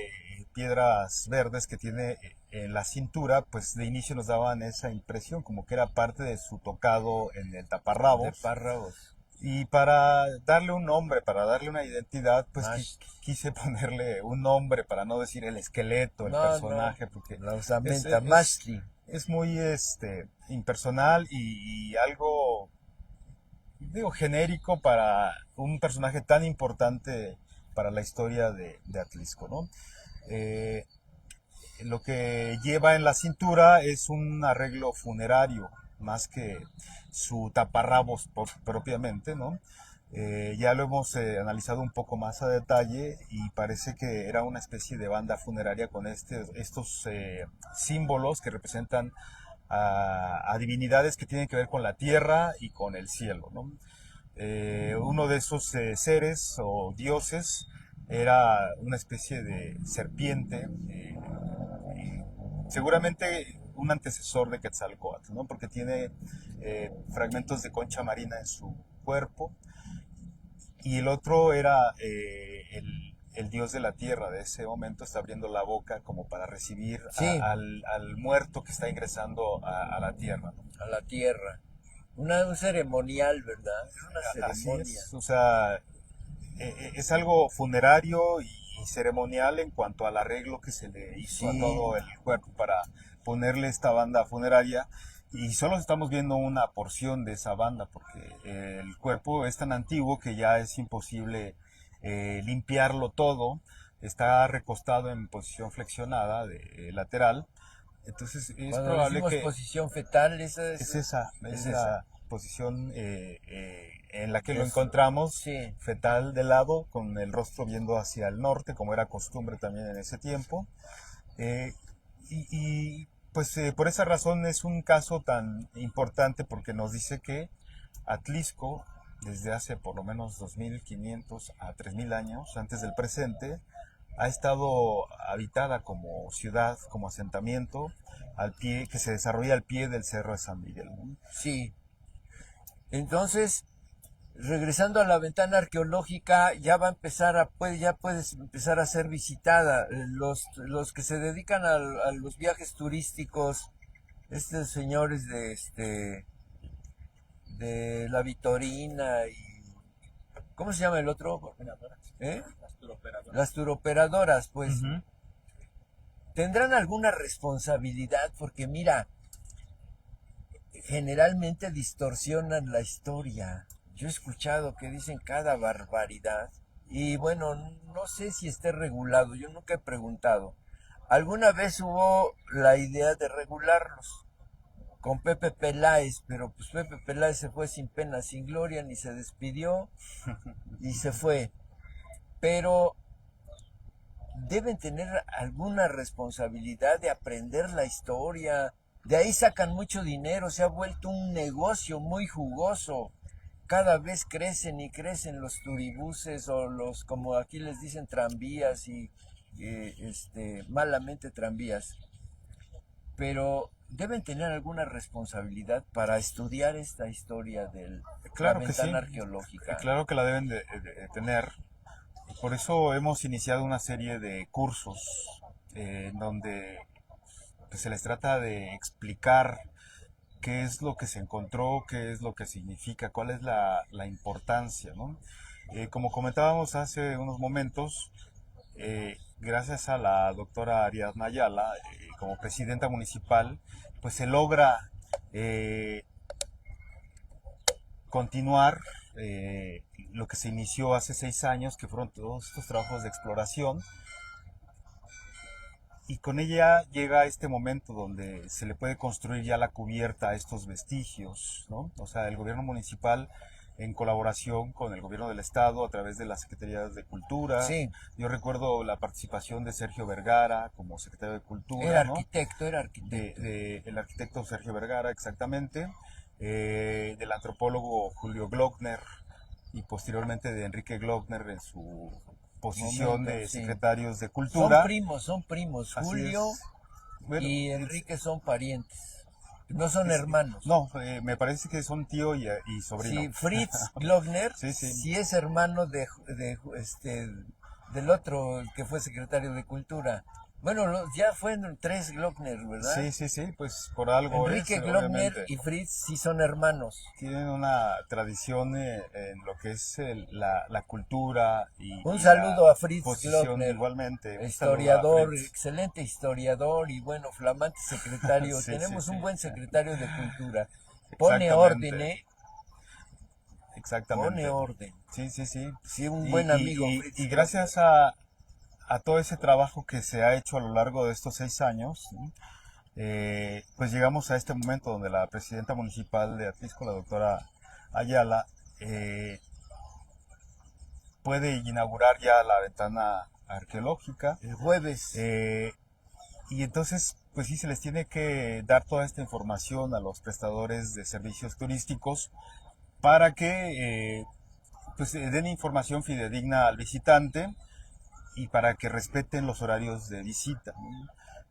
piedras verdes que tiene en la cintura, pues de inicio nos daban esa impresión, como que era parte de su tocado en el De taparrabos. párrafos. Y para darle un nombre, para darle una identidad, pues Mashli. quise ponerle un nombre para no decir el esqueleto, el personaje, porque La osamenta, es- Mashli. es muy impersonal y algo, digo, genérico para un personaje tan importante para la historia de Atlisco, ¿no? Eh, lo que lleva en la cintura es un arreglo funerario, más que su taparrabos propiamente, ¿no? Ya lo hemos analizado un poco más a detalle y parece que era una especie de banda funeraria con estos símbolos que representan a divinidades que tienen que ver con la tierra y con el cielo, ¿no? Uno de esos seres o dioses era una especie de serpiente, seguramente un antecesor de Quetzalcóatl, ¿no? Porque tiene fragmentos de concha marina en su cuerpo, y el otro era el dios de la tierra. De ese momento está abriendo la boca como para recibir Sí, al muerto que está ingresando a la tierra, ¿no? a la tierra. Un ceremonial, ¿verdad? Es una Así ceremonia. es, o sea, es algo funerario y ceremonial en cuanto al arreglo que se le hizo a Sí. todo el cuerpo para ponerle esta banda funeraria. Y solo estamos viendo una porción de esa banda, porque el cuerpo es tan antiguo que ya es imposible limpiarlo todo. Está recostado en posición flexionada, lateral. Entonces es Cuando probable decimos que posición fetal, esa es esa, es es esa. la posición en la que lo Es- encontramos, sí. fetal de lado, con el rostro viendo hacia el norte, como era costumbre también en ese tiempo. Eh, pues por esa razón es un caso tan importante, porque nos dice que Atlisco, desde hace por lo menos 2500 a 3000 años antes del presente, ha estado habitada como ciudad, como asentamiento, al pie, que se desarrolla al pie del Cerro de San Miguel, ¿no? Sí. Entonces, regresando a la ventana arqueológica, ya va a empezar ya puedes empezar a ser visitada. Los que se dedican a los viajes turísticos, estos señores de la Vitorina y ¿cómo se llama el otro? ¿Eh? Las turoperadoras, pues, Ujú. tendrán alguna responsabilidad, porque mira, generalmente distorsionan la historia. Yo he escuchado que dicen cada barbaridad y bueno, no sé si esté regulado, yo nunca he preguntado. Alguna vez hubo la idea de regularlos con Pepe Peláez, pero pues Pepe Peláez se fue sin pena, sin gloria, ni se despidió y se fue. Pero deben tener alguna responsabilidad de aprender la historia. De ahí sacan mucho dinero, se ha vuelto un negocio muy jugoso. Cada vez crecen y crecen los turibuses o los, como aquí les dicen, tranvías y malamente tranvías. Pero deben tener alguna responsabilidad para estudiar esta historia de la Claro que sí, ventana arqueológica. claro que la deben de tener. Por eso hemos iniciado una serie de cursos en donde pues se les trata de explicar qué es lo que se encontró, qué es lo que significa, cuál es la importancia, ¿no? Como comentábamos hace unos momentos, gracias a la doctora Ariadna Ayala, como presidenta municipal, pues se logra continuar lo que se inició hace 6 años, que fueron todos estos trabajos de exploración, y con ella llega este momento donde se le puede construir ya la cubierta a estos vestigios, ¿no? O sea, el gobierno municipal en colaboración con el gobierno del estado a través de las secretarías de cultura. Sí. Yo recuerdo la participación de Sergio Vergara como secretario de cultura, Era ¿no? arquitecto, era arquitecto. El arquitecto Sergio Vergara, exactamente, del antropólogo Julio Glockner y posteriormente de Enrique Glockner en su posición Momento, de sí. secretarios de cultura. Son primos. Así Julio es. Bueno, y Enrique son parientes. No son hermanos. no, me parece que son tío y sobrino. Sí, Fritz Glockner Sí, sí. sí es hermano del otro, el que fue secretario de Cultura. Bueno, ya fueron 3 Glockner, ¿verdad? Sí, sí, sí, pues por algo Enrique es, Glockner obviamente. y Fritz sí son hermanos. Tienen una tradición en lo que es la cultura Un y saludo la a Fritz posición Glockner, igualmente. Un saludo a historiador, Fritz. excelente historiador y bueno, flamante secretario. Sí, Tenemos sí, un sí. buen secretario de Cultura. Pone Exactamente. orden, ¿eh? Exactamente. Pone orden. Sí, sí, sí. Sí, un buen amigo, Fritz Y Glockner. gracias a todo ese trabajo que se ha hecho a lo largo de estos 6 años, ¿no? Pues llegamos a este momento donde la presidenta municipal de Atlisco, la doctora Ayala, puede inaugurar ya la ventana arqueológica. El jueves. Y entonces, pues sí, se les tiene que dar toda esta información a los prestadores de servicios turísticos para que pues den información fidedigna al visitante y para que respeten los horarios de visita, ¿no?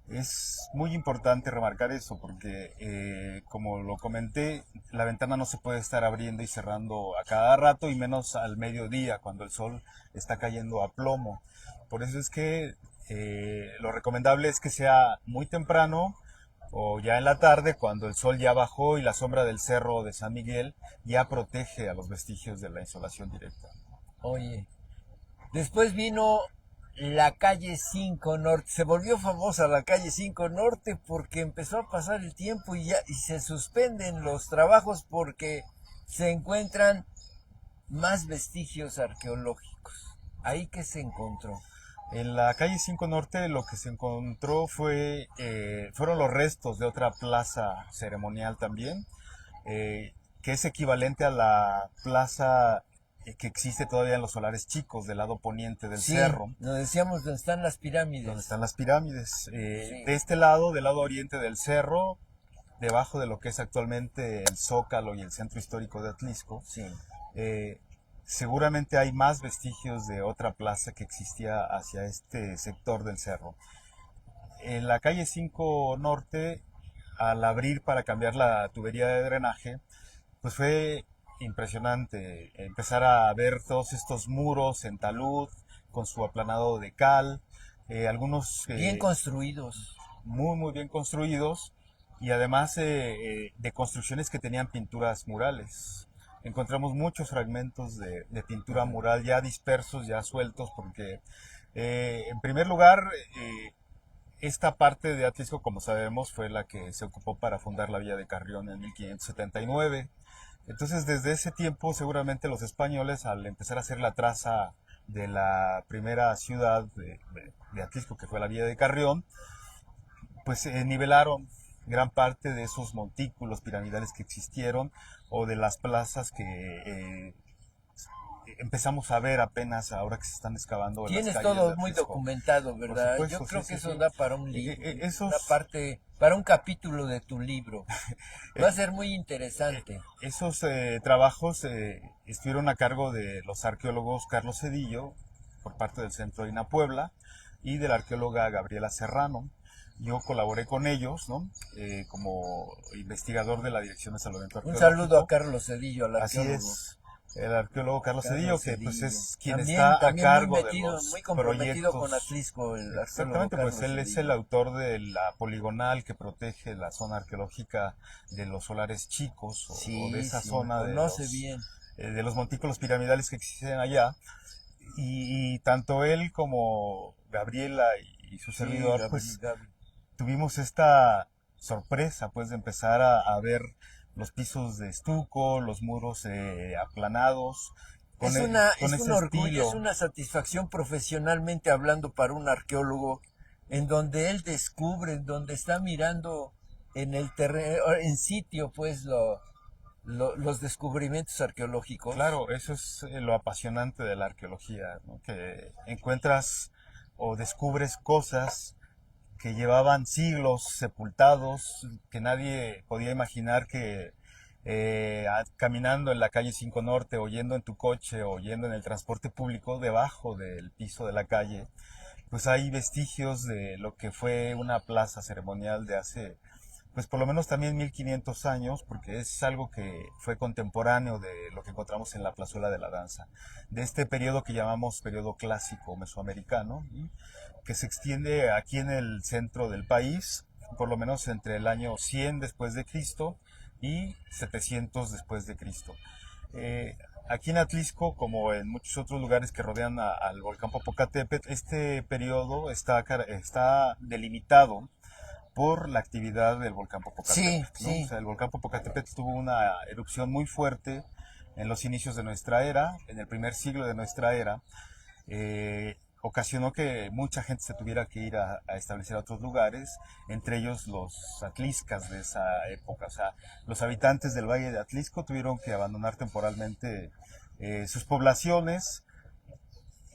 Es muy importante remarcar eso porque, como lo comenté, la ventana no se puede estar abriendo y cerrando a cada rato y menos al mediodía cuando el sol está cayendo a plomo. Por eso es que lo recomendable es que sea muy temprano o ya en la tarde cuando el sol ya bajó y la sombra del cerro de San Miguel ya protege a los vestigios de la insolación directa. Oye, después vino la calle 5 Norte. Se volvió famosa la calle 5 Norte porque empezó a pasar el tiempo y se suspenden los trabajos porque se encuentran más vestigios arqueológicos. ¿Ahí qué se encontró? En la calle 5 Norte lo que se encontró fueron los restos de otra plaza ceremonial también, que es equivalente a la plaza que existe todavía en los Solares Chicos, del lado poniente del cerro. Nos decíamos donde están las pirámides. Donde están las pirámides. Sí. De este lado, del lado oriente del cerro, debajo de lo que es actualmente el Zócalo y el centro histórico de Atlisco, Sí. seguramente hay más vestigios de otra plaza que existía hacia este sector del cerro. En la calle 5 Norte, al abrir para cambiar la tubería de drenaje, pues fue impresionante empezar a ver todos estos muros en talud con su aplanado de cal, algunos bien construidos, muy muy bien construidos y además de construcciones que tenían pinturas murales. Encontramos muchos fragmentos de pintura mural ya dispersos, ya sueltos, porque en primer lugar esta parte de Atlisco, como sabemos, fue la que se ocupó para fundar la Villa de Carrión en 1579. Entonces, desde ese tiempo, seguramente los españoles, al empezar a hacer la traza de la primera ciudad de Atlisco, que fue la Villa de Carrión, pues nivelaron gran parte de esos montículos piramidales que existieron o de las plazas que empezamos a ver apenas ahora que se están excavando. Tienes las calles todo de muy Atlisco. documentado, ¿verdad? Supuesto, Yo creo sí, que sí, eso sí. da para un libro, Esos, una parte, para un capítulo de tu libro. Va a ser muy interesante. Esos trabajos estuvieron a cargo de los arqueólogos Carlos Cedillo, por parte del Centro INA Puebla, y de la arqueóloga Gabriela Serrano. Yo colaboré con ellos, ¿no? Como investigador de la Dirección de Salvamento Un Arqueológico. saludo a Carlos Cedillo, al Así arqueólogo. es. el arqueólogo Carlos Cedillo, Carlos que pues Cedillo. es quien También, está a también cargo muy de metido, los muy comprometido con proyectos. Atlisco, el arqueólogo Exactamente, pues Carlos él es el Cedillo. autor de la poligonal que protege la zona arqueológica de los solares chicos o de Sí, esa sí, zona conoce bien. de los montículos piramidales que existen allá. Y tanto él como Gabriela y su Sí, servidor, pues Gabriel. tuvimos esta sorpresa, pues, de empezar a ver los pisos de estuco, los muros aplanados, con Es un ese orgullo, es estilo. una satisfacción profesionalmente hablando para un arqueólogo, en donde él descubre, en donde está mirando en el terreno, en sitio, pues, los descubrimientos arqueológicos. Claro, eso es lo apasionante de la arqueología, ¿no? Que encuentras o descubres cosas que llevaban siglos sepultados, que nadie podía imaginar que caminando en la calle 5 Norte, o yendo en tu coche, o yendo en el transporte público, debajo del piso de la calle, pues hay vestigios de lo que fue una plaza ceremonial de hace, pues por lo menos también 1500 años, porque es algo que fue contemporáneo de lo que encontramos en la plazuela de la danza, de este periodo que llamamos periodo clásico mesoamericano, que se extiende aquí en el centro del país, por lo menos entre el año 100 después de Cristo y 700 después de Cristo. Eh, Aquí en Atlisco, como en muchos otros lugares que rodean al volcán Popocatépetl, este periodo está delimitado por la actividad del volcán Sí, Popocatépetl, ¿no? O sí. sea, el volcán Popocatépetl tuvo una erupción muy fuerte en los inicios de nuestra era, en el primer siglo de nuestra era, ocasionó que mucha gente se tuviera que ir a establecer a otros lugares, entre ellos los atliscas de esa época. O sea, los habitantes del Valle de Atlisco tuvieron que abandonar temporalmente sus poblaciones,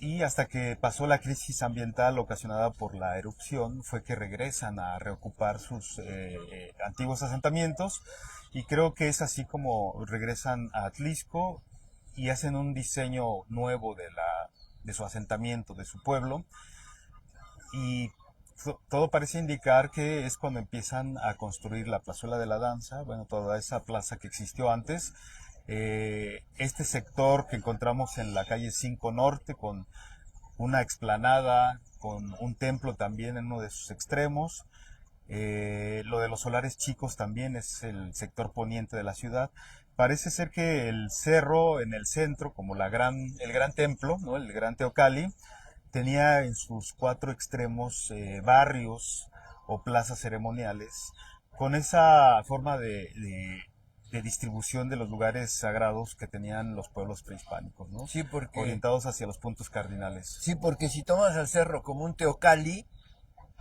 y hasta que pasó la crisis ambiental ocasionada por la erupción fue que regresan a reocupar sus antiguos asentamientos, y creo que es así como regresan a Atlisco y hacen un diseño nuevo de su asentamiento, de su pueblo, y todo parece indicar que es cuando empiezan a construir la plazuela de la danza, bueno, toda esa plaza que existió antes, este sector que encontramos en la calle 5 Norte, con una explanada, con un templo también en uno de sus extremos. Lo de los solares chicos también es el sector poniente de la ciudad. Parece ser que el cerro en el centro, como el gran templo, ¿no? El gran Teocalli, tenía en sus cuatro extremos barrios o plazas ceremoniales, con esa forma de distribución de los lugares sagrados que tenían los pueblos prehispánicos, ¿no? Sí, porque, Orientados hacia los puntos cardinales. sí, porque si tomas al cerro como un teocalli,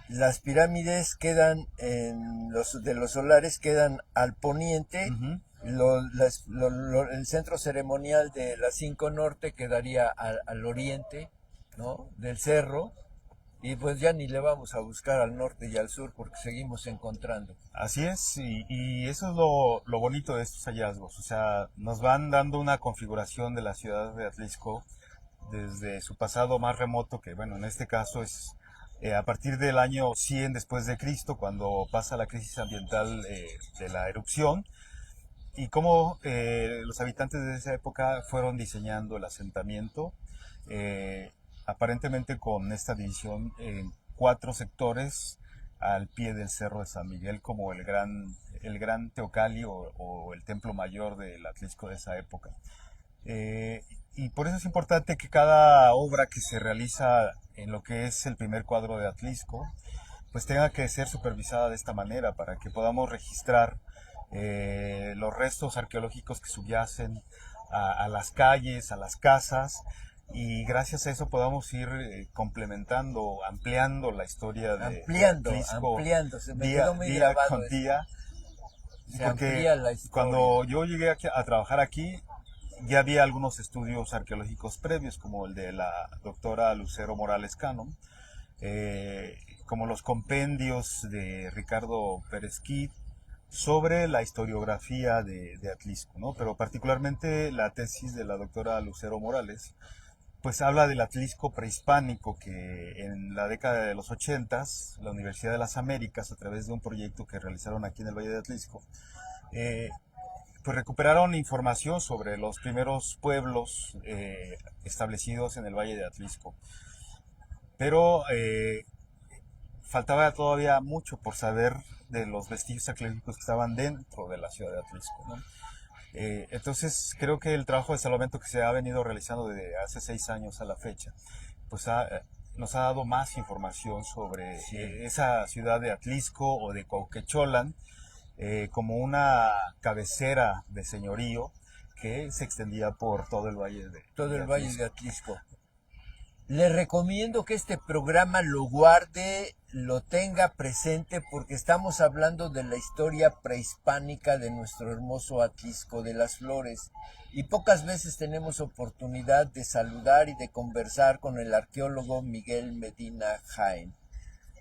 las pirámides quedan en los de los solares quedan al poniente, Ujú. el centro ceremonial de la 5 Norte quedaría al oriente, ¿no? Del cerro, y pues ya ni le vamos a buscar al norte y al sur porque seguimos encontrando. Así es, y eso es lo bonito de estos hallazgos. O sea, nos van dando una configuración de la ciudad de Atlisco desde su pasado más remoto, que bueno, en este caso es a partir del año 100 después de Cristo, cuando pasa la crisis ambiental de la erupción, y cómo los habitantes de esa época fueron diseñando el asentamiento, eh, aparentemente con esta división en cuatro sectores al pie del Cerro de San Miguel, como el gran Teocalli o el templo mayor del Atlisco de esa época. Eh, y por eso es importante que cada obra que se realiza en lo que es el primer cuadro de Atlisco, pues tenga que ser supervisada de esta manera para que podamos registrar los restos arqueológicos que subyacen a las calles, a las casas, y gracias a eso podamos ir complementando, ampliando la historia de Atlisco Ampliando, se me quedó muy día grabado con eso. día, Se porque amplía la historia. cuando yo llegué a trabajar aquí, ya había algunos estudios arqueológicos previos, como el de la doctora Lucero Morales Cano, eh, como los compendios de Ricardo Pérez Quid sobre la historiografía de Atlisco, ¿no? Pero particularmente la tesis de la doctora Lucero Morales, pues habla del Atlisco prehispánico, que en la década de los 80 la Universidad de las Américas, a través de un proyecto que realizaron aquí en el Valle de Atlisco, eh, pues recuperaron información sobre los primeros pueblos establecidos en el Valle de Atlisco. Pero faltaba todavía mucho por saber de los vestigios arqueológicos que estaban dentro de la ciudad de Atlisco, ¿no? Entonces creo que el trabajo de salvamento que se ha venido realizando desde hace 6 años a la fecha, pues nos ha dado más información sobre esa ciudad de Atlisco o de Cuauhquecholan, como una cabecera de señorío que se extendía por todo el valle el Valle de Atlisco. Le recomiendo que este programa lo guarde, lo tenga presente, porque estamos hablando de la historia prehispánica de nuestro hermoso Atlisco de las Flores. Y pocas veces tenemos oportunidad de saludar y de conversar con el arqueólogo Miguel Medina Jaén.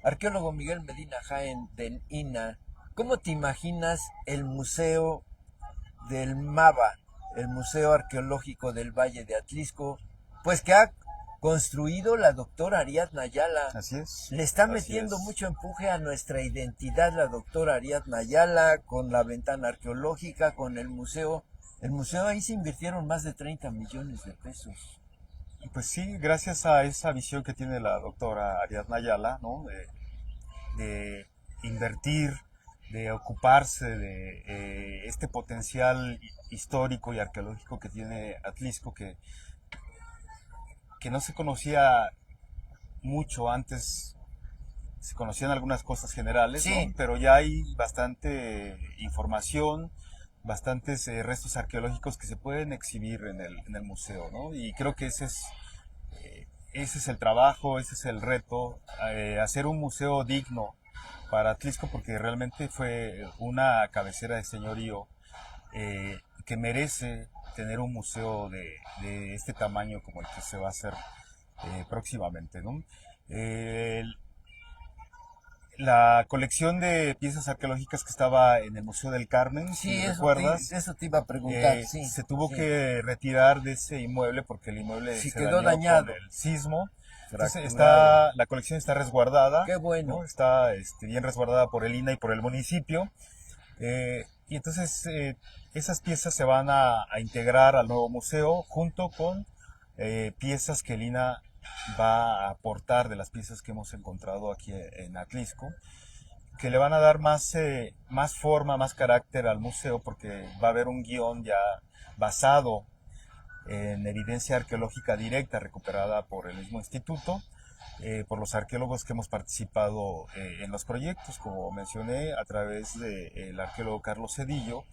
Arqueólogo Miguel Medina Jaén del INAH, ¿cómo te imaginas el museo del MAVA, el Museo Arqueológico del Valle de Atlisco, pues que ha construido la doctora Ariadna Ayala? Así es. Le está metiendo mucho empuje a nuestra identidad la doctora Ariadna Ayala, con la ventana arqueológica, con el museo. El museo, ahí se invirtieron más de 30 millones de pesos. Pues sí, gracias a esa visión que tiene la doctora Ariadna Ayala, ¿no? De invertir, de ocuparse de este potencial histórico y arqueológico que tiene Atlisco, que no se conocía mucho antes. Se conocían algunas cosas generales, sí, ¿no? Pero ya hay bastante información, bastantes restos arqueológicos que se pueden exhibir en el museo, ¿no? Y creo que ese es el trabajo, ese es el reto, hacer un museo digno para Atlisco, porque realmente fue una cabecera de señorío que merece tener un museo de este tamaño como el que se va a hacer próximamente, ¿no? La colección de piezas arqueológicas que estaba en el Museo del Carmen, sí, si recuerdas, eso te iba a preguntar, sí, se tuvo sí. que retirar de ese inmueble porque el inmueble Sí, se quedó dañó dañado. con el sismo. Entonces Fracturado. la colección está resguardada. Qué bueno. ¿no? Está bien resguardada por el INAH y por el municipio. Y entonces esas piezas se van a integrar al nuevo museo junto con piezas que el INAH va a aportar de las piezas que hemos encontrado aquí en Atlisco, que le van a dar más forma, más carácter al museo, porque va a haber un guión ya basado en evidencia arqueológica directa recuperada por el mismo instituto, por los arqueólogos que hemos participado en los proyectos, como mencioné, a través del arqueólogo Carlos Cedillo,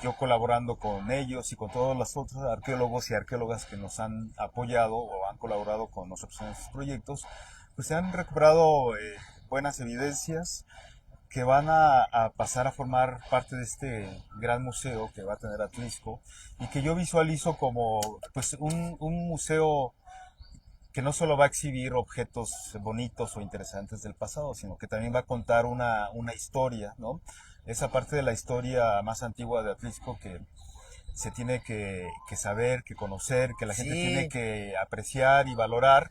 yo colaborando con ellos y con todos los otros arqueólogos y arqueólogas que nos han apoyado o han colaborado con nosotros en estos proyectos, pues se han recuperado buenas evidencias que van a pasar a formar parte de este gran museo que va a tener Atlisco, y que yo visualizo como pues un museo que no solo va a exhibir objetos bonitos o interesantes del pasado, sino que también va a contar una historia, ¿no? Esa parte de la historia más antigua de Atlisco que se tiene que saber, que conocer, que la gente tiene que apreciar y valorar,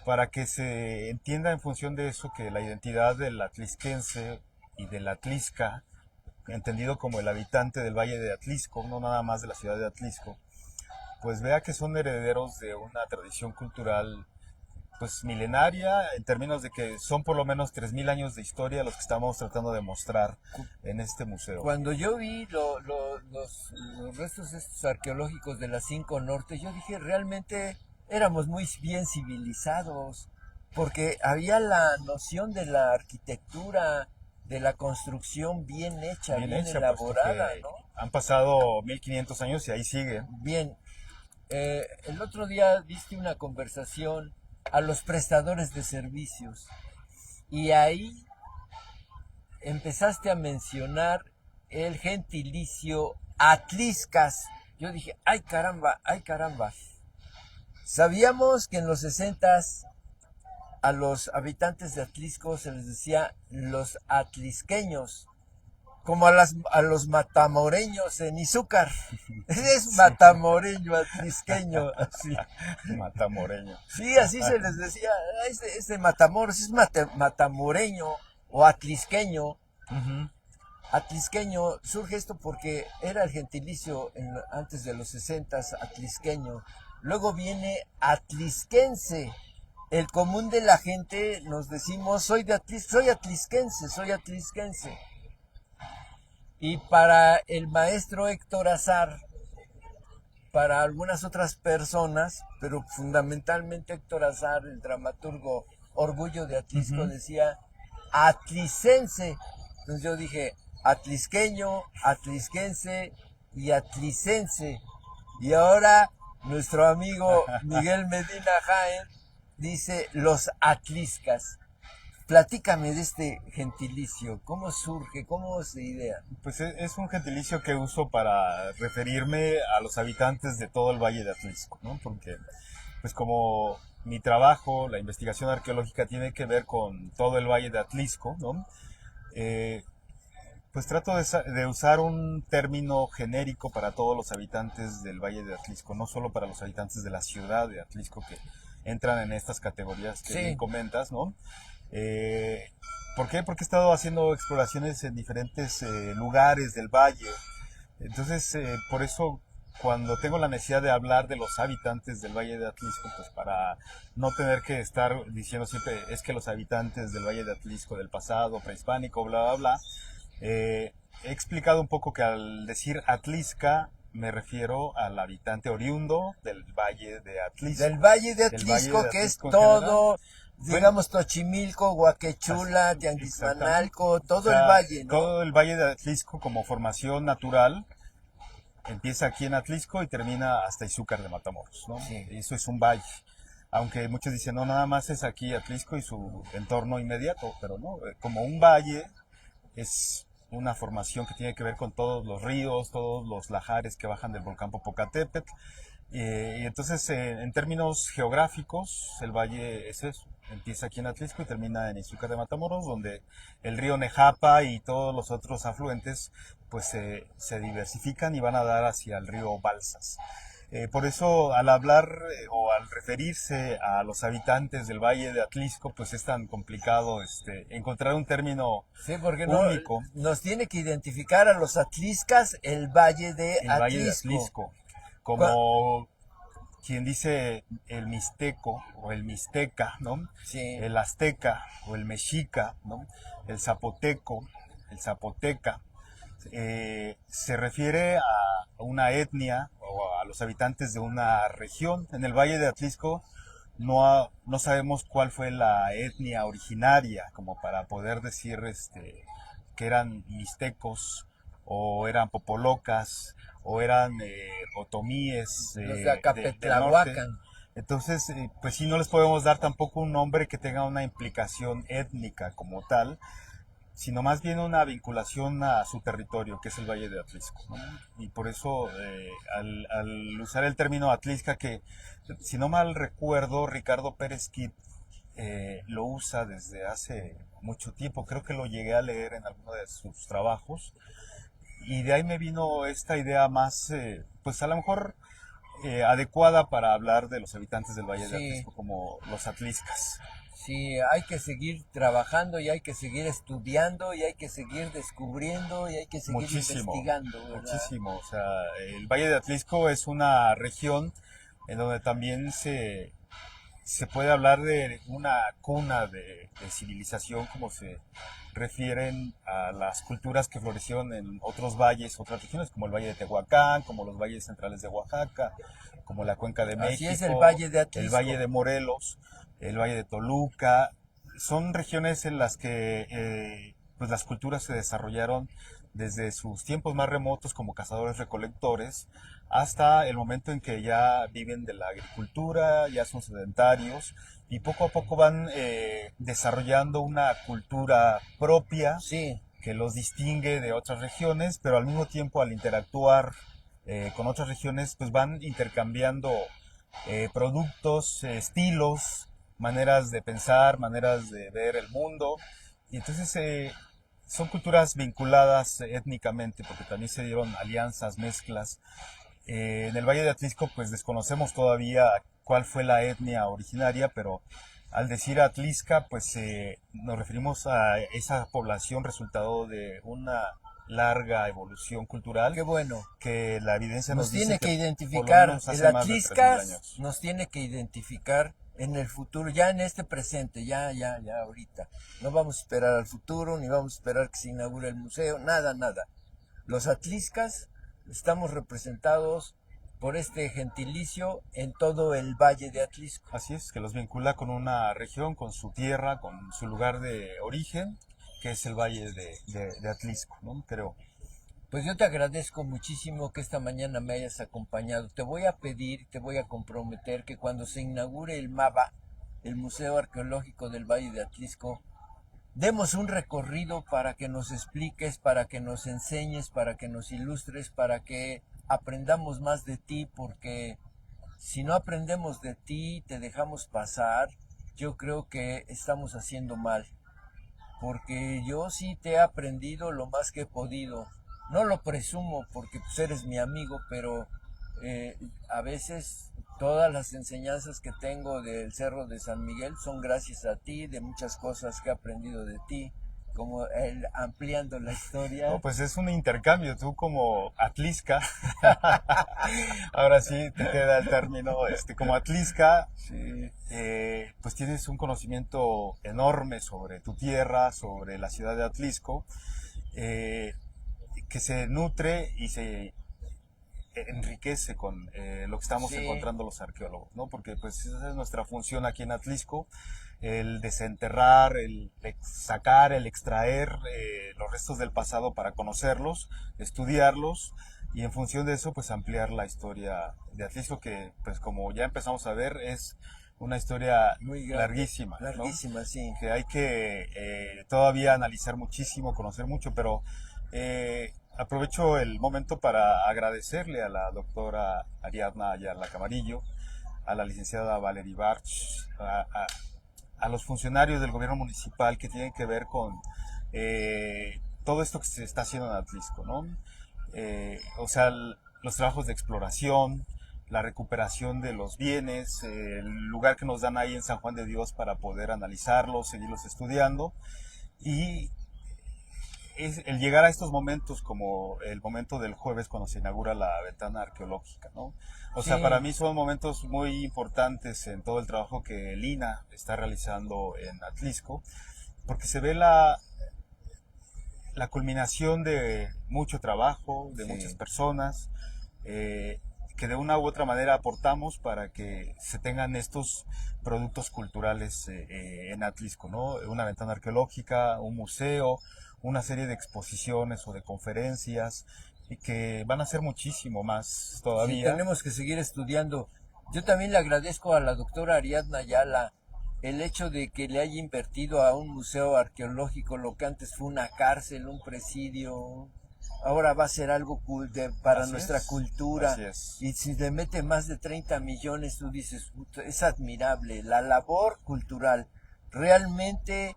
para que se entienda en función de eso que la identidad del atlisquense y del Atlisca, entendido como el habitante del Valle de Atlisco, no nada más de la ciudad de Atlisco, pues vea que son herederos de una tradición cultural pues milenaria, en términos de que son por lo menos 3000 años de historia los que estamos tratando de mostrar en este museo. Cuando yo vi los restos estos arqueológicos de las 5 Norte, yo dije, realmente éramos muy bien civilizados, porque había la noción de la arquitectura, de la construcción bien hecha, bien elaborada, ¿no? Han pasado 1500 años y ahí sigue. Bien, el otro día diste una conversación a los prestadores de servicios y ahí empezaste a mencionar el gentilicio atliscas. Yo dije, ay caramba, ay caramba. Sabíamos que en los 60s a los habitantes de Atlisco se les decía los atlisqueños, como a los matamoreños en Izúcar. Es matamoreño, atlisqueño, así. Matamoreño. Sí, así se les decía, este Matamoros es matamoreño o atlisqueño. Atlisqueño, surge esto porque era el gentilicio antes de los 60, atlisqueño. Luego viene atlisquense. El común de la gente nos decimos, soy atlisquense, soy atlisquense. Y para el maestro Héctor Azar, para algunas otras personas, pero fundamentalmente Héctor Azar, el dramaturgo Orgullo de Atlisco, decía atlicense. Entonces yo dije atlisqueño, atlisquense y atlicense. Y ahora nuestro amigo Miguel Medina Jaén dice los atliscas. Platícame de este gentilicio, ¿cómo surge, cómo se idea? Pues es un gentilicio que uso para referirme a los habitantes de todo el Valle de Atlisco, ¿no? Porque, pues como mi trabajo, la investigación arqueológica tiene que ver con todo el Valle de Atlisco, ¿no? Pues trato de usar un término genérico para todos los habitantes del Valle de Atlisco, no solo para los habitantes de la ciudad de Atlisco que entran en estas categorías que bien comentas, ¿no? ¿Por qué? Porque he estado haciendo exploraciones en diferentes lugares del valle. Entonces, por eso, cuando tengo la necesidad de hablar de los habitantes del Valle de Atlisco, pues para no tener que estar diciendo siempre es que los habitantes del Valle de Atlisco del pasado, prehispánico, bla, bla, bla, he explicado un poco que al decir Atlisca me refiero al habitante oriundo del Valle de Atlisco. Del Valle de Atlisco, que es todo, digamos, Tochimilco, Huaquechula, Tianguismanalco, todo el valle, ¿no? Todo el Valle de Atlisco como formación natural empieza aquí en Atlisco y termina hasta Izúcar de Matamoros, ¿no? Sí. Eso es un valle. Aunque muchos dicen, no, nada más es aquí Atlisco y su entorno inmediato, pero no, como un valle es una formación que tiene que ver con todos los ríos, todos los lajares que bajan del volcán Popocatépetl. Y entonces, en términos geográficos, el valle es eso. Empieza aquí en Atlisco y termina en Izúcar de Matamoros, donde el río Nejapa y todos los otros afluentes pues se diversifican y van a dar hacia el río Balsas. Por eso al hablar o al referirse a los habitantes del Valle de Atlisco, pues es tan complicado encontrar un término porque único. Nos tiene que identificar a los atliscas el Valle de Atlisco. El Valle de Atlisco. Como quien dice el mixteco o el mixteca, ¿no? Sí. El azteca o el mexica, ¿no? El zapoteco, el zapoteca. Se refiere a una etnia o a los habitantes de una región. En el Valle de Atlisco no sabemos cuál fue la etnia originaria, como para poder decir que eran mixtecos o eran popolocas o eran otomíes los de Acapetlahuacan. Entonces, pues sí, no les podemos dar tampoco un nombre que tenga una implicación étnica como tal, sino más bien una vinculación a su territorio, que es el Valle de Atlisco, ¿no? Y por eso, al usar el término Atlisca, que si no mal recuerdo, Ricardo Pérez Kid lo usa desde hace mucho tiempo, creo que lo llegué a leer en alguno de sus trabajos, y de ahí me vino esta idea más, pues a lo mejor adecuada para hablar de los habitantes del Valle de Atlisco como los atliscas. Sí, hay que seguir trabajando y hay que seguir estudiando y hay que seguir descubriendo y hay que seguir investigando, ¿verdad? Muchísimo, o sea, el Valle de Atlisco es una región en donde también se puede hablar de una cuna de civilización, como se refieren a las culturas que florecieron en otros valles, otras regiones, como el Valle de Tehuacán, como los valles centrales de Oaxaca, como la Cuenca de México, Así es el Valle de Atlisco, el Valle de Morelos, el Valle de Toluca. Son regiones en las que pues las culturas se desarrollaron desde sus tiempos más remotos como cazadores-recolectores hasta el momento en que ya viven de la agricultura, ya son sedentarios y poco a poco van desarrollando una cultura propia que los distingue de otras regiones, pero al mismo tiempo al interactuar con otras regiones pues van intercambiando productos, estilos, maneras de pensar, maneras de ver el mundo. Y entonces son culturas vinculadas étnicamente, porque también se dieron alianzas, mezclas. En el Valle de Atlisco pues desconocemos todavía cuál fue la etnia originaria, pero al decir Atlisca pues nos referimos a esa población resultado de una larga evolución cultural, Qué bueno. que la evidencia Nos nos dice tiene que por lo identificar, menos el hace más de 3.000 Atliscas años. nos tiene que identificar en el futuro, ya en este presente, ya ahorita. No vamos a esperar al futuro, ni vamos a esperar que se inaugure el museo, nada, nada. Los Atliscas estamos representados por este gentilicio en todo el Valle de Atlisco. Así es, que los vincula con una región, con su tierra, con su lugar de origen, que es el Valle de Atlisco, ¿no? Creo. Pues yo te agradezco muchísimo que esta mañana me hayas acompañado. Te voy a pedir, te voy a comprometer que cuando se inaugure el MAVA, el Museo Arqueológico del Valle de Atlisco, demos un recorrido para que nos expliques, para que nos enseñes, para que nos ilustres, para que aprendamos más de ti, porque si no aprendemos de ti, te dejamos pasar, yo creo que estamos haciendo mal, porque yo sí te he aprendido lo más que he podido. No lo presumo porque pues, eres mi amigo, pero a veces todas las enseñanzas que tengo del Cerro de San Miguel son gracias a ti, de muchas cosas que he aprendido de ti, como el ampliando la No, historia. pues es un intercambio, tú como Atlisca, ahora sí te queda el término, como Atlisca, Sí, pues tienes un conocimiento enorme sobre tu tierra, sobre la ciudad de Atlisco, eh, que se nutre y se enriquece con lo que estamos sí, encontrando los arqueólogos, ¿no? Porque pues esa es nuestra función aquí en Atlisco, el desenterrar, el sacar, el extraer los restos del pasado para conocerlos, estudiarlos y en función de eso pues ampliar la historia de Atlisco, que pues como ya empezamos a ver es una historia muy grande, larguísima, ¿no? larguísima, sí. Que hay que todavía analizar muchísimo, conocer mucho, pero aprovecho el momento para agradecerle a la doctora Ariadna Ayala Camarillo, a la licenciada Valerie Barch, a los funcionarios del gobierno municipal que tienen que ver con todo esto que se está haciendo en Atlisco, ¿no? O sea, los trabajos de exploración, la recuperación de los bienes, el lugar que nos dan ahí en San Juan de Dios para poder analizarlos, seguirlos estudiando y es el llegar a estos momentos como el momento del jueves cuando se inaugura la ventana arqueológica, ¿no? O sea, Sí, para mí son momentos muy importantes en todo el trabajo que el INA está realizando en Atlisco, porque se ve la culminación de mucho trabajo, de muchas sí. personas, que de una u otra manera aportamos para que se tengan estos productos culturales en Atlisco, ¿no? Una ventana arqueológica, un museo, una serie de exposiciones o de conferencias y que van a ser muchísimo más Sí, todavía. tenemos que seguir estudiando. Yo también le agradezco a la doctora Ariadna Ayala el hecho de que le haya invertido a un museo arqueológico lo que antes fue una cárcel, un presidio. Ahora va a ser algo para Así nuestra es, cultura. así es. Y si le mete más de 30 millones, tú dices, es admirable. La labor cultural realmente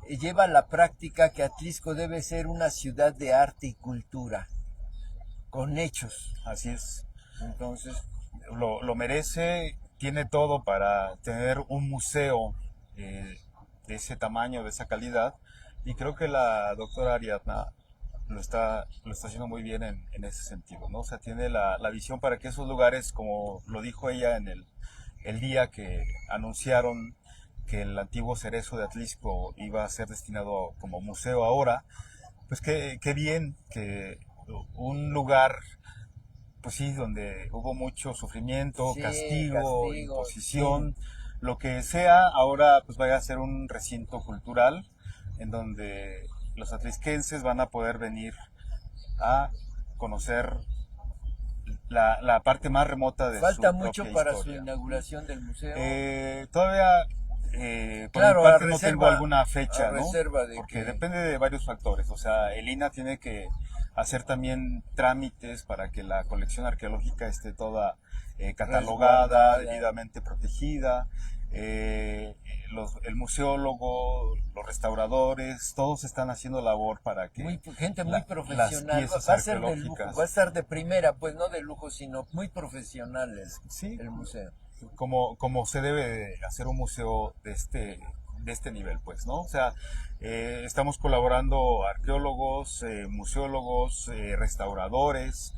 lleva a la práctica que Atlisco debe ser una ciudad de arte y cultura, con hechos. Así es. Entonces, Lo merece, tiene todo para tener un museo de ese tamaño, de esa calidad, y creo que la doctora Ariadna lo está haciendo muy bien en ese sentido, ¿no? O sea, tiene la visión para que esos lugares, como lo dijo ella en el día que anunciaron que el antiguo cerezo de Atlisco iba a ser destinado como museo ahora, pues qué bien que un lugar pues sí, donde hubo mucho sufrimiento, sí, castigo, castigo, sí. imposición, lo que sea, ahora pues vaya a ser un recinto cultural en donde los atlisquenses van a poder venir a conocer la parte más remota de Falta su mucho propia para su historia. inauguración del museo. Todavía por mi Claro, parte no tengo alguna a fecha, ¿no? reserva de Porque que depende de varios factores. O sea, el INA tiene que hacer también trámites para que la colección arqueológica esté toda catalogada, resguardada. debidamente protegida. El museólogo, los restauradores, todos están haciendo labor para que Gente muy las profesional. piezas Va a ser de lujo, arqueológicas, va a estar de primera, pues no de lujo, sino muy profesional sí, el museo. como se debe de hacer un museo de este nivel, pues, ¿no? O sea, estamos colaborando arqueólogos, museólogos, restauradores.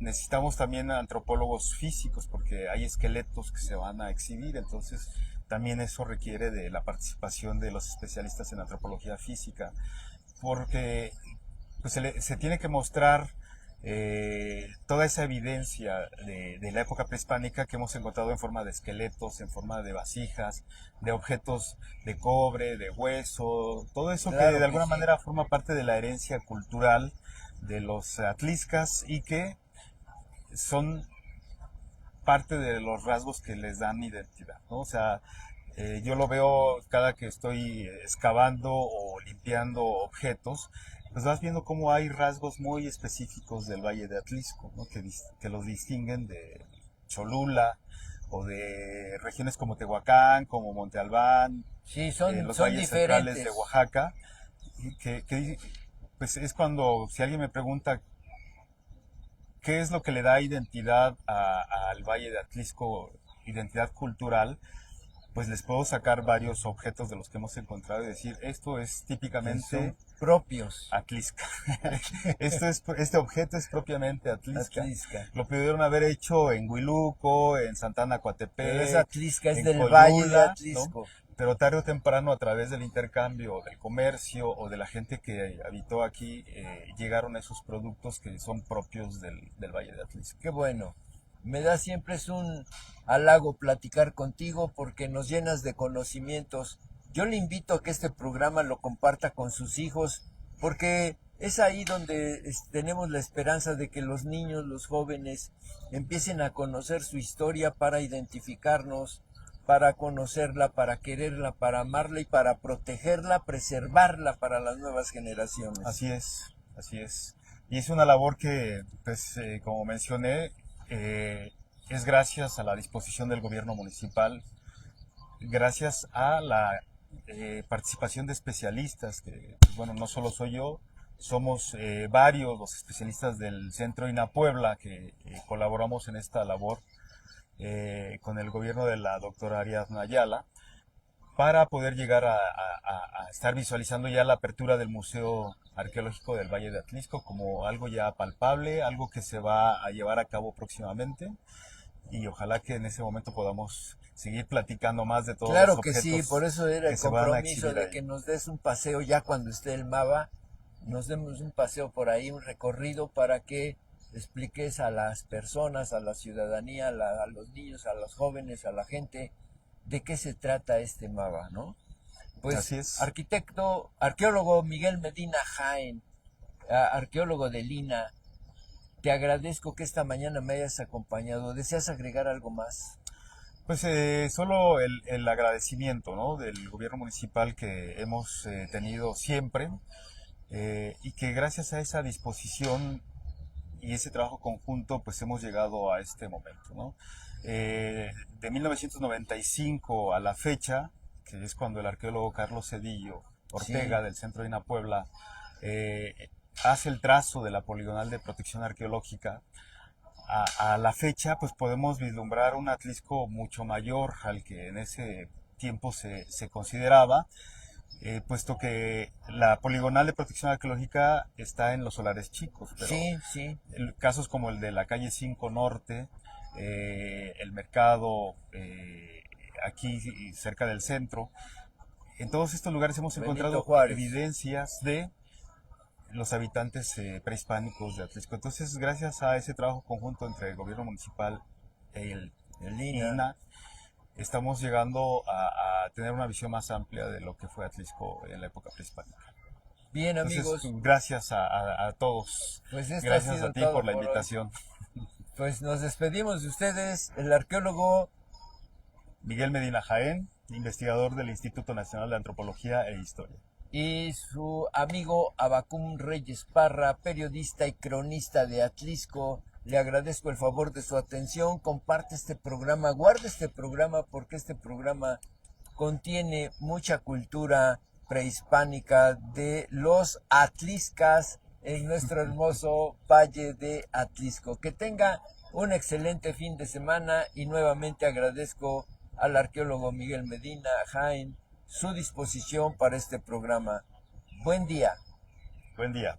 Necesitamos también antropólogos físicos porque hay esqueletos que se van a exhibir, entonces también eso requiere de la participación de los especialistas en antropología física, porque pues se tiene que mostrar toda esa evidencia de la época prehispánica que hemos encontrado en forma de esqueletos, en forma de vasijas, de objetos de cobre, de hueso, todo eso Claro que de que alguna sí. manera forma parte de la herencia cultural de los atliscas y que son parte de los rasgos que les dan identidad, ¿no? O sea, yo lo veo cada que estoy excavando o limpiando objetos, pues vas viendo cómo hay rasgos muy específicos del Valle de Atlisco, ¿no? Que los distinguen de Cholula o de regiones como Tehuacán, como Monte Albán, Sí, los son valles centrales de diferentes. Oaxaca, y pues es cuando, si alguien me pregunta qué es lo que le da identidad al Valle de Atlisco, identidad cultural, pues les puedo sacar varios objetos de los que hemos encontrado y decir, esto es Que típicamente son propios. Atlisca. Este objeto es propiamente Atlisca. Atlisca. Lo pudieron haber hecho en Huiluco, en Santana Pero esa Coatepec, Atlisca es en del Valle de Coyula, ¿no? Atlisco. Pero tarde o temprano, a través del intercambio, del comercio o de la gente que habitó aquí, llegaron esos productos que son propios del Valle de Atlisco. Qué bueno. Me da siempre es un halago platicar contigo porque nos llenas de conocimientos. Yo le invito a que este programa lo comparta con sus hijos porque es ahí donde tenemos la esperanza de que los niños, los jóvenes empiecen a conocer su historia para identificarnos, para conocerla, para quererla, para amarla y para protegerla, preservarla para las nuevas generaciones. Así es, así es. Y es una labor que, pues, como mencioné, es gracias a la disposición del gobierno municipal, gracias a la participación de especialistas, que, pues, bueno, no solo soy yo, somos varios los especialistas del Centro INA Puebla que colaboramos en esta labor con el gobierno de la doctora Ariadna Ayala para poder llegar a estar visualizando ya la apertura del Museo Arqueológico del Valle de Atlisco como algo ya palpable, algo que se va a llevar a cabo próximamente y ojalá que en ese momento podamos seguir platicando más de todos los Claro que sí, por objetos eso era que el se van a compromiso exhibir de ahí. que nos des un paseo ya cuando esté el MAVA, nos demos un paseo por ahí, un recorrido para que expliques a las personas, a la ciudadanía, a los niños, a los jóvenes, a la gente, de qué se trata este MAVA, ¿no? Pues Así es. arquitecto, arqueólogo Miguel Medina Jaén, arqueólogo de Lina, te agradezco que esta mañana me hayas acompañado. ¿Deseas agregar algo más? Pues solo el agradecimiento, ¿no? Del gobierno municipal que hemos tenido siempre y que gracias a esa disposición y ese trabajo conjunto pues hemos llegado a este momento, ¿no? De 1995 a la fecha, que es cuando el arqueólogo Carlos Cedillo Ortega Sí, del Centro INA Puebla hace el trazo de la poligonal de protección arqueológica, a la fecha pues podemos vislumbrar un Atlisco mucho mayor al que en ese tiempo se consideraba, puesto que la poligonal de protección arqueológica está en los solares chicos, pero sí, sí. casos como el de la calle 5 Norte, el mercado aquí cerca del centro, en todos estos lugares hemos Benito encontrado Juárez. evidencias de los habitantes prehispánicos de Atlisco. Entonces, gracias a ese trabajo conjunto entre el gobierno municipal y el En Lina. INA, estamos llegando a tener una visión más amplia de lo que fue Atlisco en la época prehispánica. Bien, Entonces, amigos, gracias a todos. pues esto ha Gracias sido a ti todo por la por hoy. invitación. Pues nos despedimos de ustedes, el arqueólogo Miguel Medina Jaén, investigador del Instituto Nacional de Antropología e Historia. y su amigo Abacum Reyes Parra, periodista y cronista de Atlisco. Le agradezco el favor de su atención. Comparte este programa, guarde este programa porque este programa contiene mucha cultura prehispánica de los atliscas en nuestro hermoso Valle de Atlisco. Que tenga un excelente fin de semana y nuevamente agradezco al arqueólogo Miguel Medina Jaén su disposición para este programa. Buen día. Buen día.